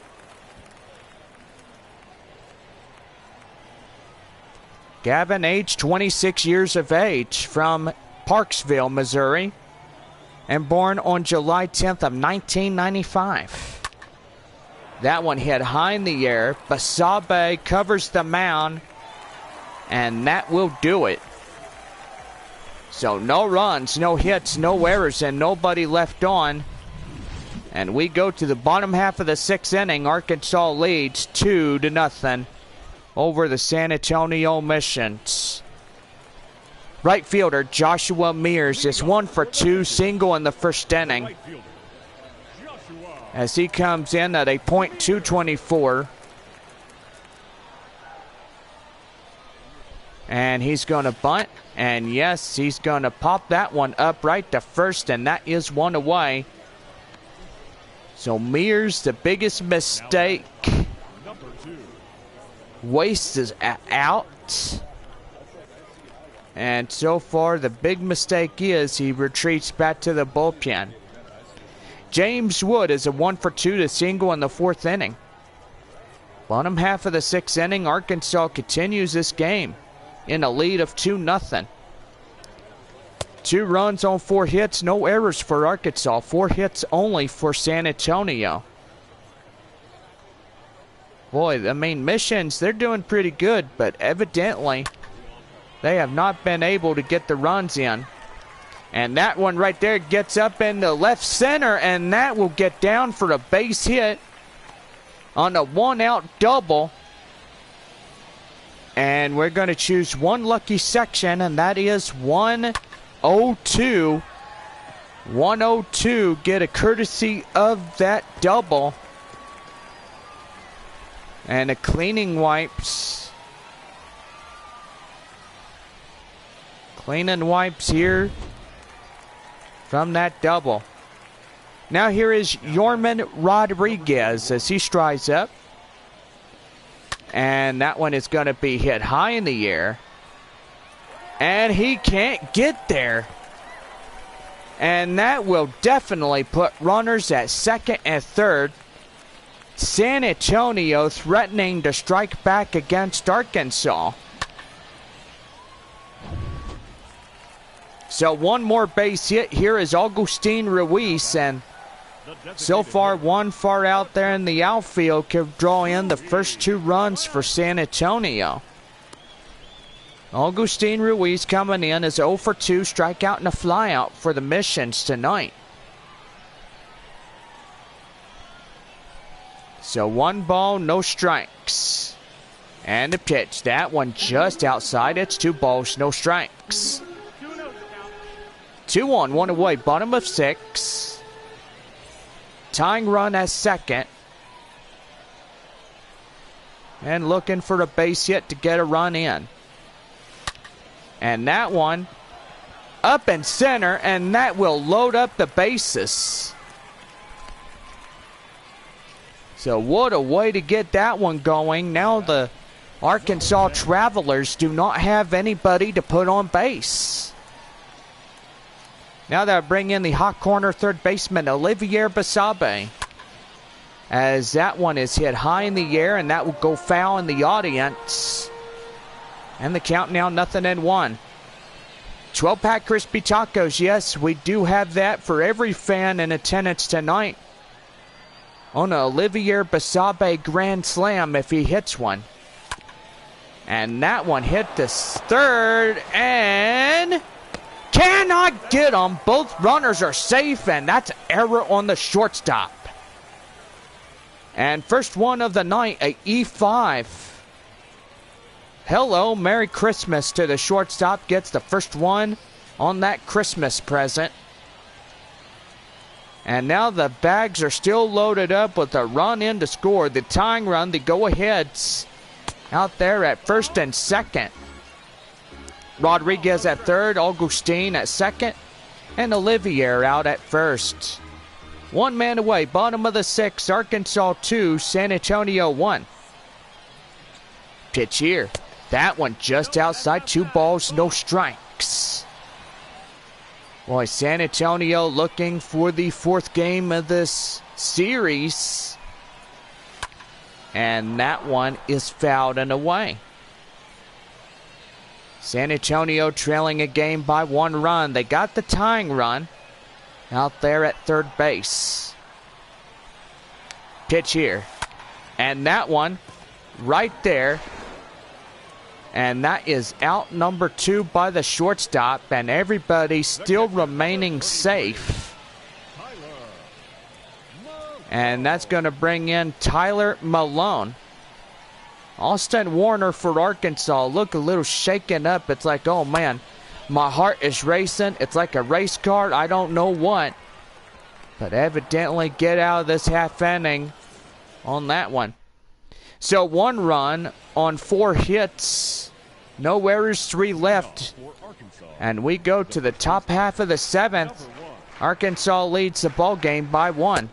Gavin, age 26 years of age, from Parksville, Missouri, and born on July 10th of 1995. That one hit high in the air. Basabe covers the mound, and that will do it. So no runs, no hits, no errors, and nobody left on. And we go to the bottom half of the 6th inning. Arkansas leads 2-0 over the San Antonio Missions. Right fielder Joshua Mears is 1 for 2, single in the first inning, as he comes in at a .224. And he's going to bunt. And yes, he's going to pop that one up right to first, and that is 1 away. So Mears, the biggest mistake. Waste is out. And so far, the big mistake is he retreats back to the bullpen. James Wood is a 1 for 2 to single in the 4th inning. Bottom half of the 6th inning, Arkansas continues this game in a lead of 2-0. 2 runs on 4 hits, no errors for Arkansas. 4 hits only for San Antonio. Boy, I mean, Missions, they're doing pretty good, but evidently they have not been able to get the runs in. And that one right there gets up in the left center, and that will get down for a base hit on a 1-out double. And we're going to choose one lucky section, and that is 102. 102, get a courtesy of that double. And the cleaning wipes. Cleaning wipes here from that double. Now here is Yorman Rodriguez as he strides up. And that one is going to be hit high in the air. And he can't get there. And that will definitely put runners at second and third. San Antonio threatening to strike back against Arkansas. So one more base hit here is Augustine Ruiz, and so far one far out there in the outfield could draw in the first 2 runs for San Antonio. Augustine Ruiz coming in as 0 for 2, strikeout and a flyout for the Missions tonight. So 1 ball, no strikes. And the pitch, that one just outside. It's 2 balls, no strikes. 2 on, 1 away, bottom of 6. Tying run at second. And looking for a base hit to get a run in. And that one up in center, and that will load up the bases. So what a way to get that one going. Now the Arkansas Travelers do not have anybody to put on base. Now they'll bring in the hot corner third baseman, Olivier Basabe. As that one is hit high in the air, and that will go foul in the audience. And the count now 0-1. 12-pack crispy tacos. Yes, we do have that for every fan in attendance tonight. On a Olivier Basabe grand slam if he hits one. And that one hit the third and cannot get them. Both runners are safe, and that's an error on the shortstop. And first one of the night, a E5. Hello, Merry Christmas to the shortstop. Gets the first one on that Christmas present. And now the bags are still loaded up with a run in to score. The tying run, the go-aheads out there at first and second. Rodriguez at third, Augustine at second, and Olivier out at first. 1 man away, bottom of the 6th, Arkansas 2, San Antonio 1. Pitch here. That one just outside, 2 balls, no strikes. Boy, San Antonio looking for the 4th game of this series. And that one is fouled and away. San Antonio trailing a game by 1 run. They got the tying run out there at third base. Pitch here. And that one right there. And that is out number 2 by the shortstop. And everybody still remaining safe. And that's going to bring in Tyler Malone. Austin Warner for Arkansas. Look a little shaken up. It's like, oh man, my heart is racing. It's like a race car. I don't know what. But evidently get out of this half inning on that one. So 1 run on 4 hits. No errors, 3 left. And we go to the top half of the 7th. Arkansas leads the ball game by 1.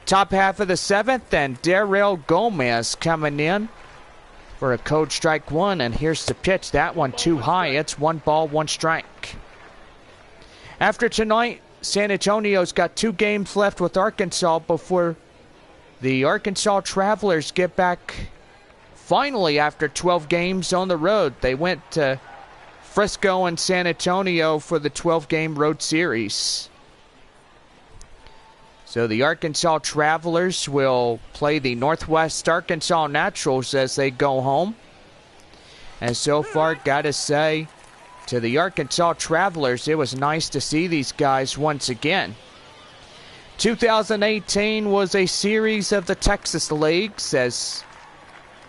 Top half of the 7th, and Darrell Gomez coming in for a code strike 1. And here's the pitch. That one too high. It's 1 ball, 1 strike. After tonight, San Antonio's got 2 games left with Arkansas before the Arkansas Travelers get back finally after 12 games on the road. They went to Frisco and San Antonio for the 12-game road series. So the Arkansas Travelers will play the Northwest Arkansas Naturals as they go home. And so far, gotta say, to the Arkansas Travelers, it was nice to see these guys once again. 2018 was a series of the Texas Leagues, as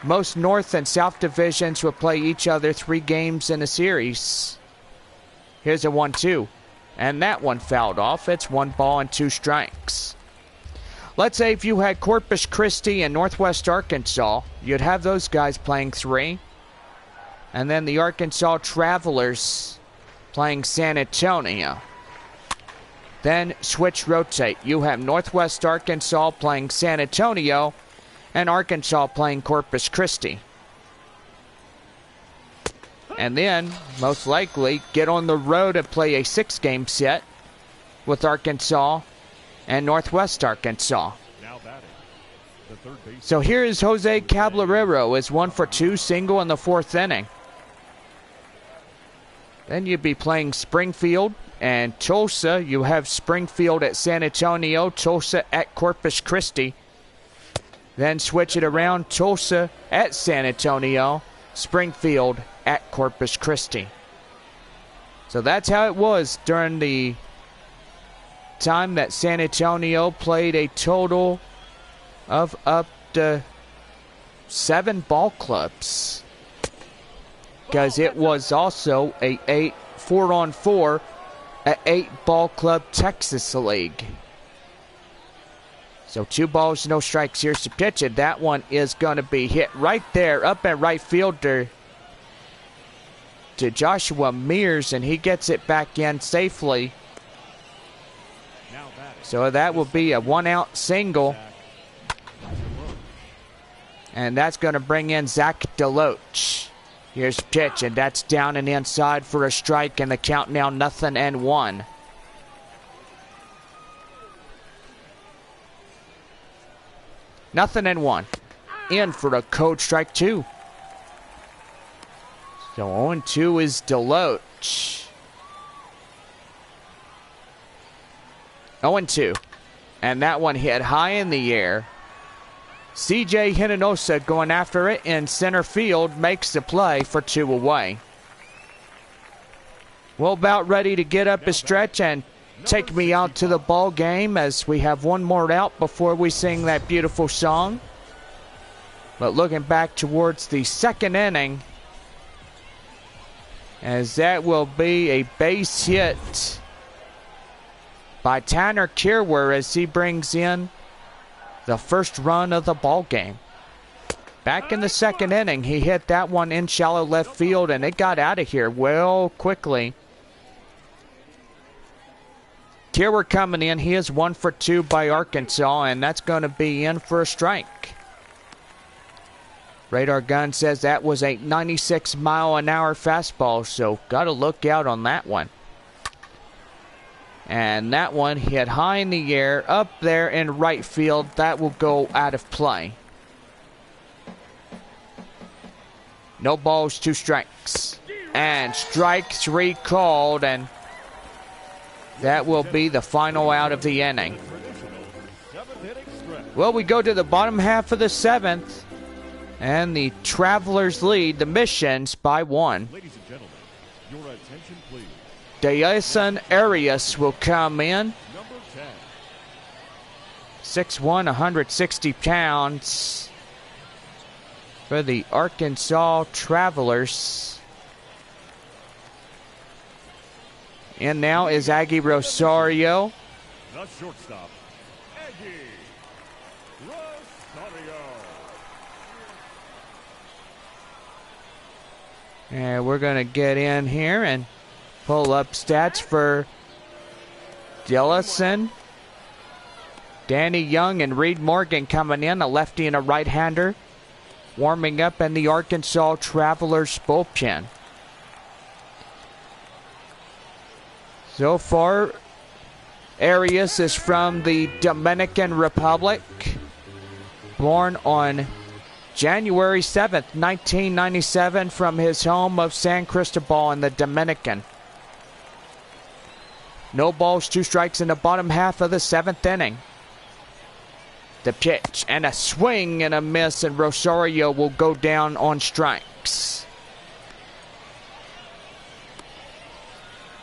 most North and South divisions would play each other 3 games in a series. Here's a 1-2. And that one fouled off. It's 1 ball and 2 strikes. Let's say if you had Corpus Christi and Northwest Arkansas, you'd have those guys playing 3. And then the Arkansas Travelers playing San Antonio. Then switch rotate. You have Northwest Arkansas playing San Antonio and Arkansas playing Corpus Christi. And then, most likely, get on the road and play a 6-game set with Arkansas and Northwest Arkansas. So here is Jose Caballero is 1 for 2, single in the 4th inning. Then you'd be playing Springfield and Tulsa. You have Springfield at San Antonio, Tulsa at Corpus Christi. Then switch it around, Tulsa at San Antonio, Springfield at Corpus Christi. So that's how it was during the time that San Antonio played a total of up to 7 ball clubs. Because it was also a 4-on-4 at 8 ball club Texas League. So 2 balls, no strikes. Here's the pitch, and that one is going to be hit right there up at right fielder to Joshua Mears, and he gets it back in safely. So that will be a 1-out single. And that's going to bring in Zach DeLoach. Here's the pitch, and that's down and inside for a strike, and the count now 0-1. Nothing and 1. In for a code strike 2. So 0-2 is DeLoach. 0-2. And that one hit high in the air. CJ Hinojosa going after it in center field makes the play for 2 away. Well, about ready to get up a stretch and take me out to the ball game, as we have 1 more out before we sing that beautiful song. But looking back towards the 2nd inning, as that will be a base hit by Tanner Kierwer as he brings in the first run of the ball game. Back in the second inning, he hit that one in shallow left field, and it got out of here well quickly. Kierwer coming in. He is 1 for 2 by Arkansas, and that's going to be in for a strike. Radar gun says that was a 96-mile-an-hour fastball, so got to look out on that one. And that one hit high in the air, up there in right field. That will go out of play. No balls, 2 strikes. And strike 3 called, and that will be the final out of the inning. Well, we go to the bottom half of the 7th, and the Travelers lead the Missions by 1. Ladies and gentlemen, your attention please. Dayason Arias will come in. Number 10. 6'1", 160 pounds for the Arkansas Travelers. And now is Aggie Rosario. The shortstop, Aggie Rosario. And we're going to get in here and pull up stats for Dillison, Danny Young, and Reed Morgan coming in, a lefty and a right-hander, warming up in the Arkansas Travelers bullpen. So far, Arias is from the Dominican Republic, born on January 7th, 1997, from his home of San Cristobal in the Dominican. No balls, 2 strikes in the bottom half of the 7th inning. The pitch and a swing and a miss, and Rosario will go down on strikes.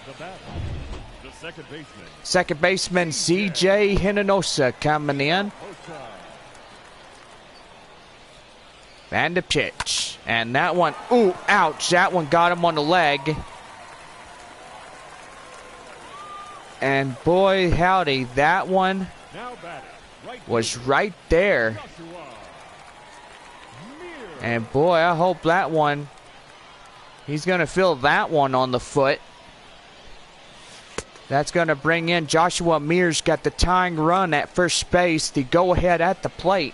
The batter, the second Second baseman C.J. Hinojosa coming in. And the pitch. And that one, ooh, ouch. That one got him on the leg. And boy, howdy, that one was right there. And boy, I hope that one, he's going to feel that one on the foot. That's going to bring in Joshua Mears, got the tying run at first base, the go-ahead at the plate.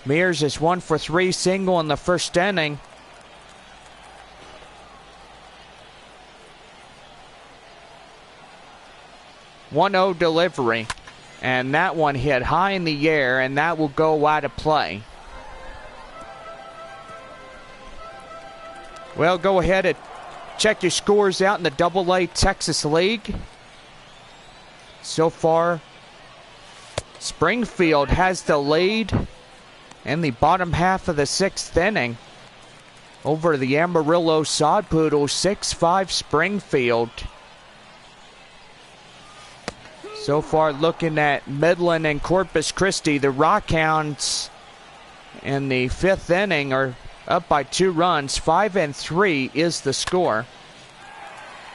Mears is 1 for 3, single in the first inning. .1-0 delivery. And that one hit high in the air, and that will go out of play. Well, go ahead and check your scores out in the AA Texas League. So far, Springfield has the lead in the bottom half of the 6th inning over the Amarillo Sod Poodles, 6-5 Springfield. So far, looking at Midland and Corpus Christi, the Rockhounds in the 5th inning are up by 2 runs. 5-3 is the score.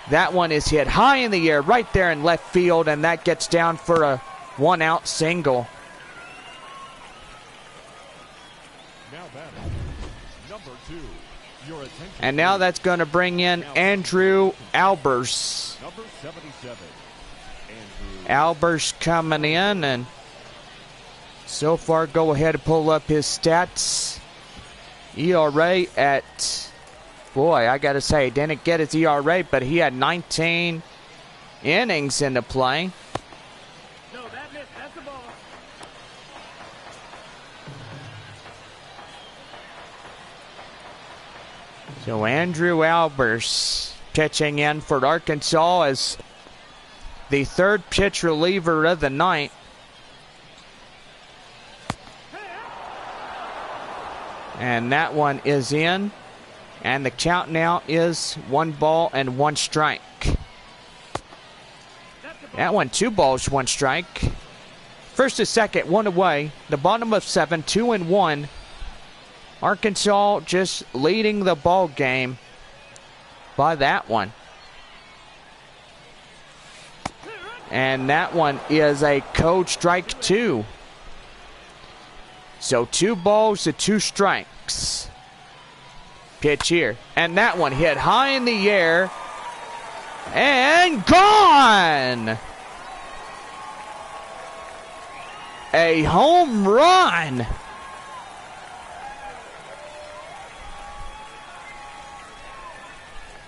That one is hit high in the air right there in left field, and that gets down for a 1-out single. Now batting, number 2. Your attention. And now that's going to bring in Andrew Albers. Number 77. Albers coming in, and so far, go ahead and pull up his stats. ERA at, boy, I got to say, didn't get his ERA, but he had 19 innings in the play. No, that missed. That's the ball. So Andrew Albers pitching in for Arkansas as the 3rd pitch reliever of the night. And that one is in. And the count now is 1 ball and 1 strike. That one, 2 balls, 1 strike. First to second, 1 away. The bottom of 7, 2-1. Arkansas just leading the ball game by that one. And that one is a code strike 2. So 2 balls to 2 strikes. Pitch here. And that one hit high in the air. And gone! A home run!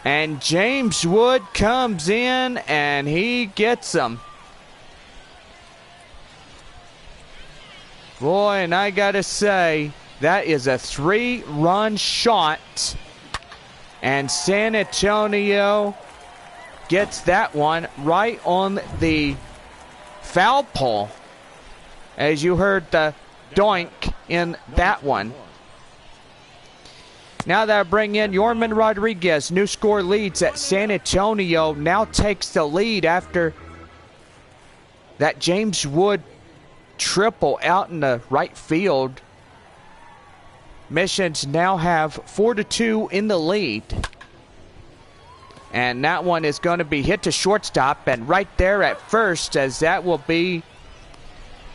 And James Wood comes in and he gets them. Boy, and I gotta say, that is a 3-run shot. And San Antonio gets that one right on the foul pole. As you heard the doink in that one. Now that I bring in Yorman Rodriguez, new score leads at San Antonio. Now takes the lead after that James Wood triple out in the right field. Missions now have 4-2 in the lead. And that one is going to be hit to shortstop and right there at first, as that will be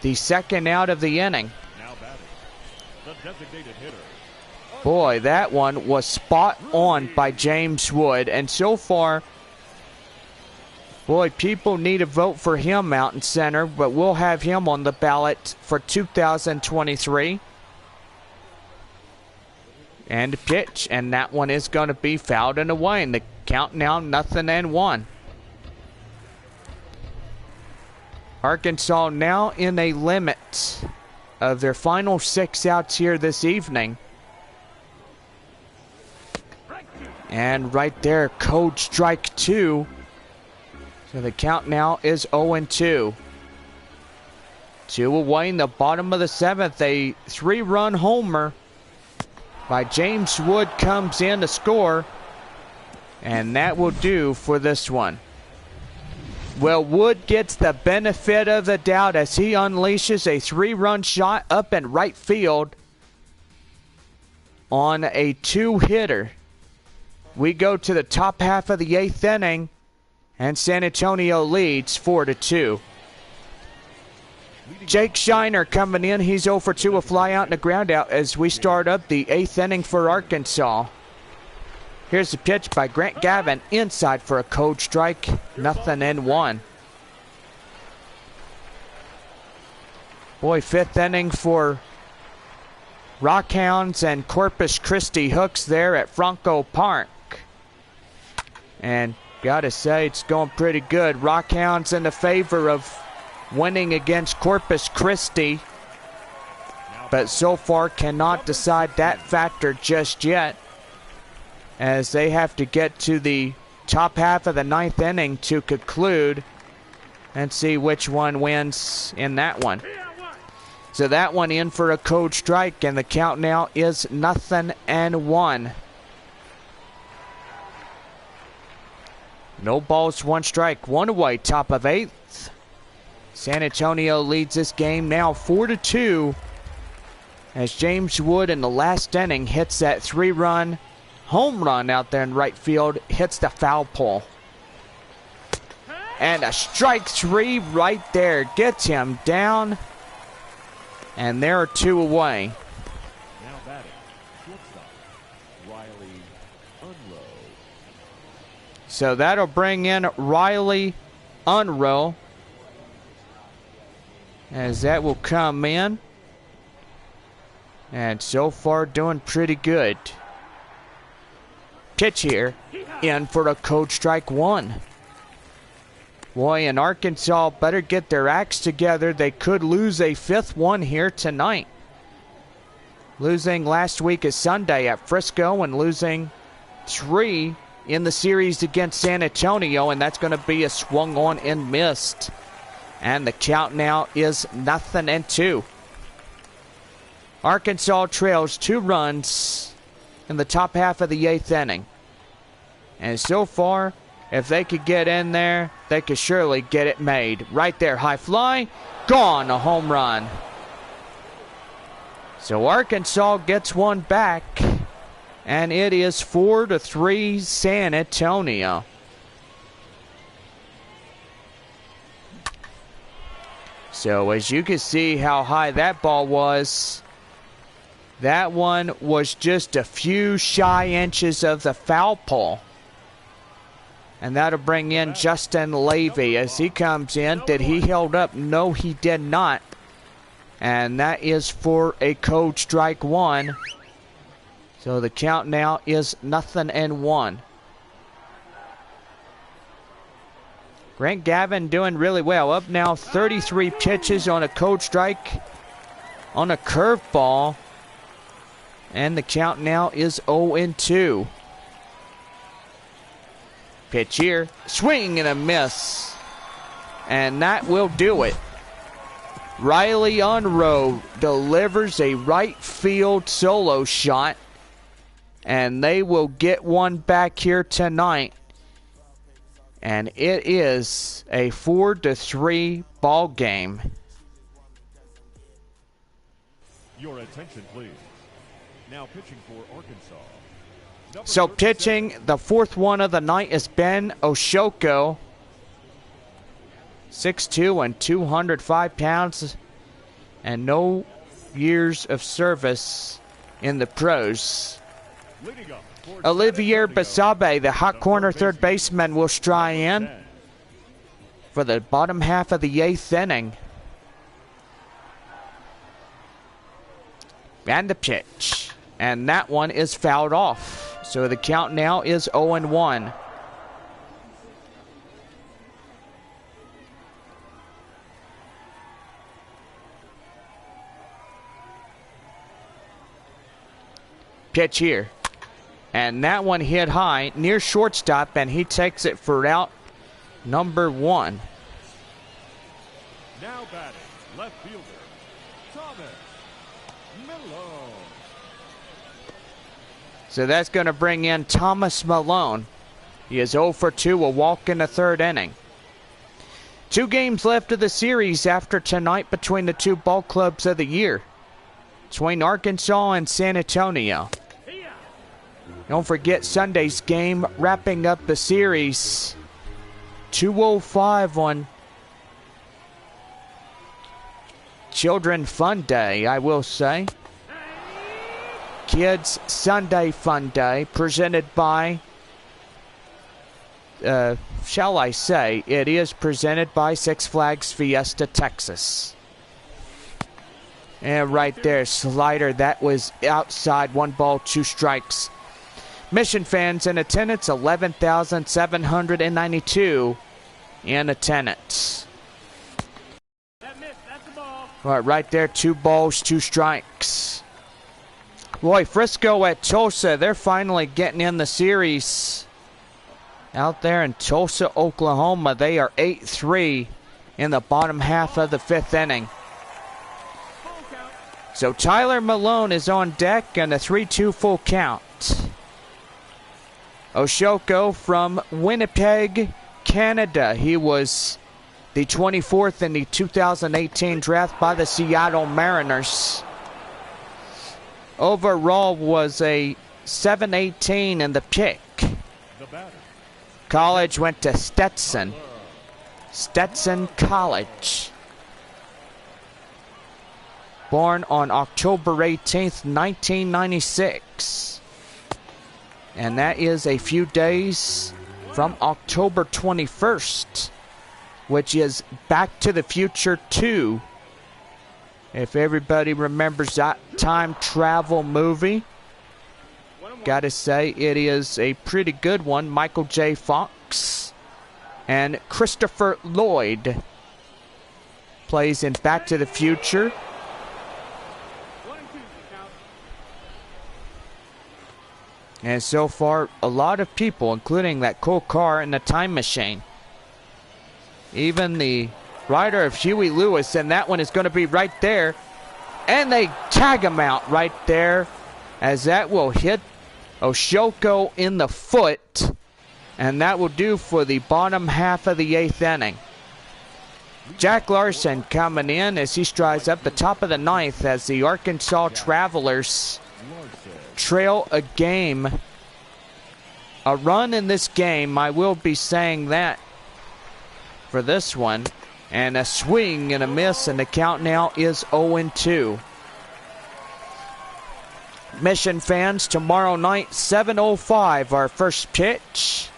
the second out of the inning. Now batting, the designated hitter. Boy, that one was spot on by James Wood. And so far, boy, people need to vote for him out in center, but we'll have him on the ballot for 2023. And pitch, and that one is going to be fouled and away. And the count now 0-1. Arkansas now in a limit of their final 6 outs here this evening. And right there, code strike 2. So the count now is 0-2. 2 away in the bottom of the 7th. A 3-run homer by James Wood comes in to score. And that will do for this one. Well, Wood gets the benefit of the doubt as he unleashes a 3-run shot up in right field on a 2-hitter. We go to the top half of the 8th inning, and San Antonio leads 4-2. Jake Shiner coming in. He's 0 for 2, a fly out and a ground out as we start up the 8th inning for Arkansas. Here's the pitch by Grant Gavin, inside for a code strike, 0-1. Boy, 5th inning for Rockhounds and Corpus Christi Hooks there at Franco Park. And gotta say, it's going pretty good. Rockhounds in the favor of winning against Corpus Christi, but so far cannot decide that factor just yet, as they have to get to the top half of the 9th inning to conclude and see which one wins in that one. So that one in for a code strike, and the count now is 0-1. No balls, 1 strike, 1 away, top of 8th. San Antonio leads this game now 4-2 as James Wood in the last inning hits that 3-run home run out there in right field, hits the foul pole. And a strike 3 right there gets him down, and there are 2 away. Now batting, shortstop, Riley Unroe. So that'll bring in Riley Unroe, as that will come in. And so far doing pretty good. Pitch here, in for a code strike 1. Boy, and Arkansas better get their acts together. They could lose a 5th one here tonight. Losing last week is Sunday at Frisco, and losing 3 in the series against San Antonio, and that's going to be a swung on and missed. And the count now is 0-2. Arkansas trails 2 runs in the top half of the 8th inning. And so far, if they could get in there, they could surely get it made. Right there, high fly, gone, a home run. So Arkansas gets one back, And it is 4-3 San Antonio. So as you can see how high that ball was, that one was just a few shy inches of the foul pole. And that'll bring in Justin Levy as he comes in. Did he held up? No, he did not. And that is for a code strike 1. So the count now is 0-1. Grant Gavin doing really well. Up now 33 pitches on a code strike on a curveball. And the count now is 0-2. Pitch here. Swing and a miss. And that will do it. Riley Unroe delivers a right field solo shot. And they will get one back here tonight. And it is a 4-3 ball game. Your attention, please. Now pitching for Arkansas. So pitching the fourth one of the night is Ben Oshoko. 6'2" and 205 pounds. And no years of service in the pros. Olivier Basabe, the hot corner third baseman, will stride in for the bottom half of the 8th inning. And the pitch. And that one is fouled off. So the count now is 0-1. Pitch here. And that one hit high near shortstop, and he takes it for out number 1. Now batting, left fielder, Thomas Malone. So that's going to bring in Thomas Malone. He is 0 for 2, a walk in the 3rd inning. 2 games left of the series after tonight between the 2 ball clubs of the year. Between Arkansas and San Antonio. Don't forget Sunday's game wrapping up the series. 2:05 on Children Fun Day, I will say. Kids Sunday Fun Day presented by, shall I say, it is presented by Six Flags Fiesta, Texas. And right there, slider, that was outside, 1 ball, 2 strikes. Mission fans in attendance, 11,792 in attendance. All right there, 2 balls, 2 strikes. Boy, Frisco at Tulsa, they're finally getting in the series. Out there in Tulsa, Oklahoma, they are 8-3 in the bottom half of the 5th inning. So Tyler Malone is on deck and a 3-2 full count. Oshoko from Winnipeg, Canada. He was the 24th in the 2018 draft by the Seattle Mariners. Overall was a 718 in the pick. College went to Stetson College. Born on October 18th, 1996. And that is a few days from October 21st, which is Back to the Future 2. If everybody remembers that time travel movie, gotta say it is a pretty good one. Michael J. Fox and Christopher Lloyd plays in Back to the Future. And so far, a lot of people, including that cool car and the time machine. Even the rider of Huey Lewis, and that one is going to be right there. And they tag him out right there, as that will hit Oshoko in the foot. And that will do for the bottom half of the 8th inning. Jack Larson coming in as he strides up the top of the 9th as the Arkansas Travelers trail a game, a run in this game. I will be saying that for this one. And a swing and a miss, and the count now is 0-2. Mission fans, tomorrow night, 7:05, our first pitch.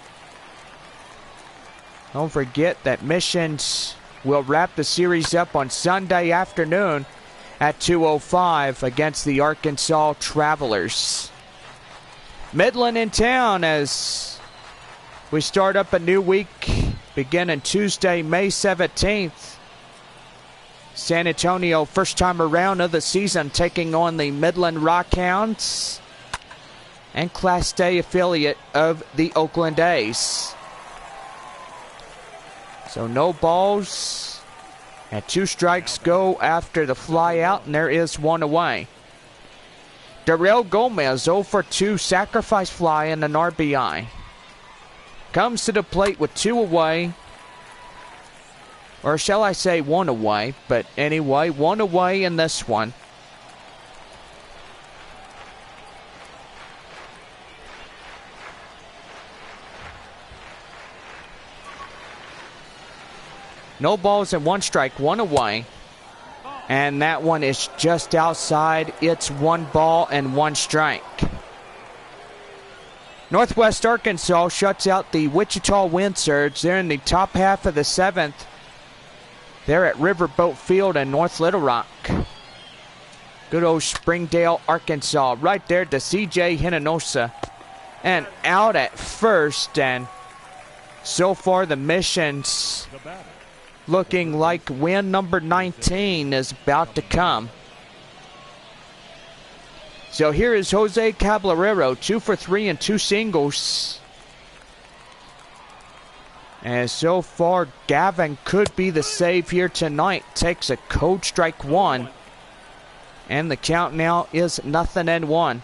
Don't forget that Missions will wrap the series up on Sunday afternoon at 2:05 against the Arkansas Travelers. Midland in town as we start up a new week beginning Tuesday, May 17th. San Antonio, first time around of the season, taking on the Midland Rockhounds and Class A affiliate of the Oakland A's. So no balls and 2 strikes go after the fly out, and there is 1 away. Darrell Gomez 0 for 2, sacrifice fly and an RBI. Comes to the plate with 2 away. Or shall I say 1 away, but anyway, 1 away in this one. No balls and 1 strike, 1 away. And that one is just outside. It's 1 ball and 1 strike. Northwest Arkansas shuts out the Wichita Wind Surge. They're in the top half of the 7th. They're at Riverboat Field in North Little Rock. Good old Springdale, Arkansas. Right there to C.J. Hinojosa. And out at first. And so far the Missions looking like win number 19 is about to come. So here is Jose Caballero, 2 for 3 and 2 singles. And so far, Gavin could be the save here tonight. Takes a cold strike 1. And the count now is 0-1.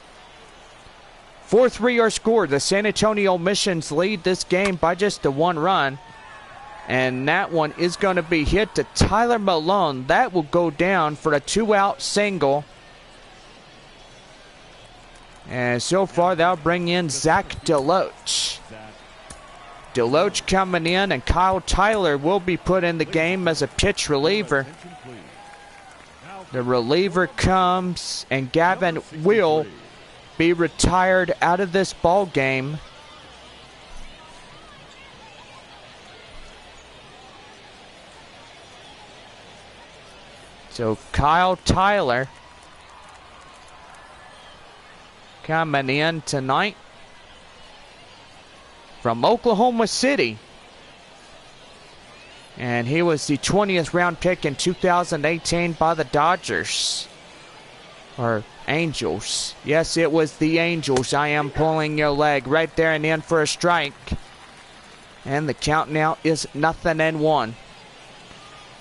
4-3 are scored. The San Antonio Missions lead this game by just a 1 run. And that one is going to be hit to Tyler Malone. That will go down for a 2-out single. And so far, that'll bring in Zach Deloach. Deloach coming in, and Kyle Tyler will be put in the game as a pitch reliever. The reliever comes, and Gavin will be retired out of this ball game. So Kyle Tyler coming in tonight from Oklahoma City. And he was the 20th round pick in 2018 by the Dodgers. Or Angels. Yes, it was the Angels. I am pulling your leg right there and in for a strike. And the count now is 0-1.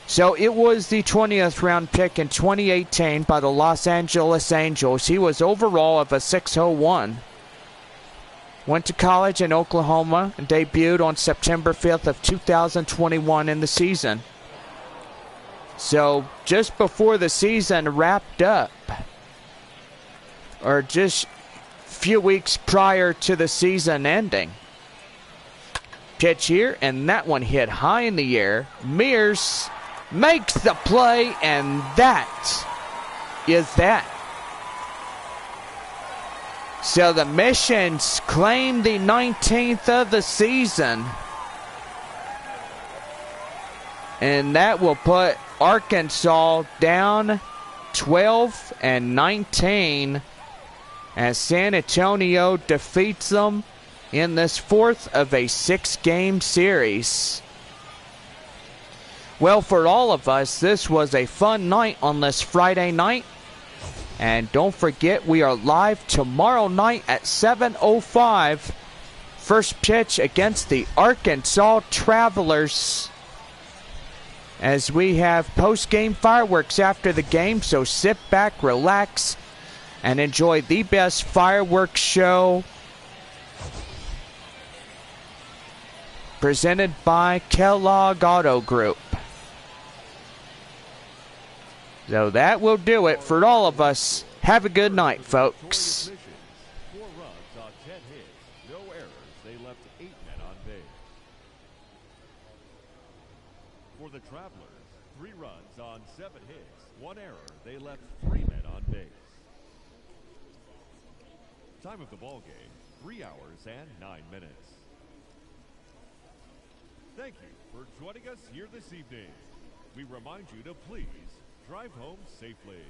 So it was the 20th round pick in 2018 by the Los Angeles Angels. He was overall of a 601. Went to college in Oklahoma and debuted on September 5th of 2021 in the season. So just before the season wrapped up, or just a few weeks prior to the season ending. Pitch here, and that one hit high in the air. Mears makes the play, and that is that. So the Missions claim the 19th of the season. And that will put Arkansas down 12-19 as San Antonio defeats them in this 4th of a 6-game series. Well, for all of us, this was a fun night on this Friday night. And don't forget, we are live tomorrow night at 7:05. First pitch against the Arkansas Travelers. As we have post-game fireworks after the game, so sit back, relax, and enjoy the best fireworks show presented by Kellogg Auto Group. So that will do it for all of us Have a good night, folks. 4 runs on 10 hits, no errors. They left 8 men on base. For the Travelers, 3 runs on 7 hits, 1 error. They left 3 men on base. Time of the ball game, 3 hours and 9 minutes. Thank you for joining us here this evening. We remind you to please drive home safely.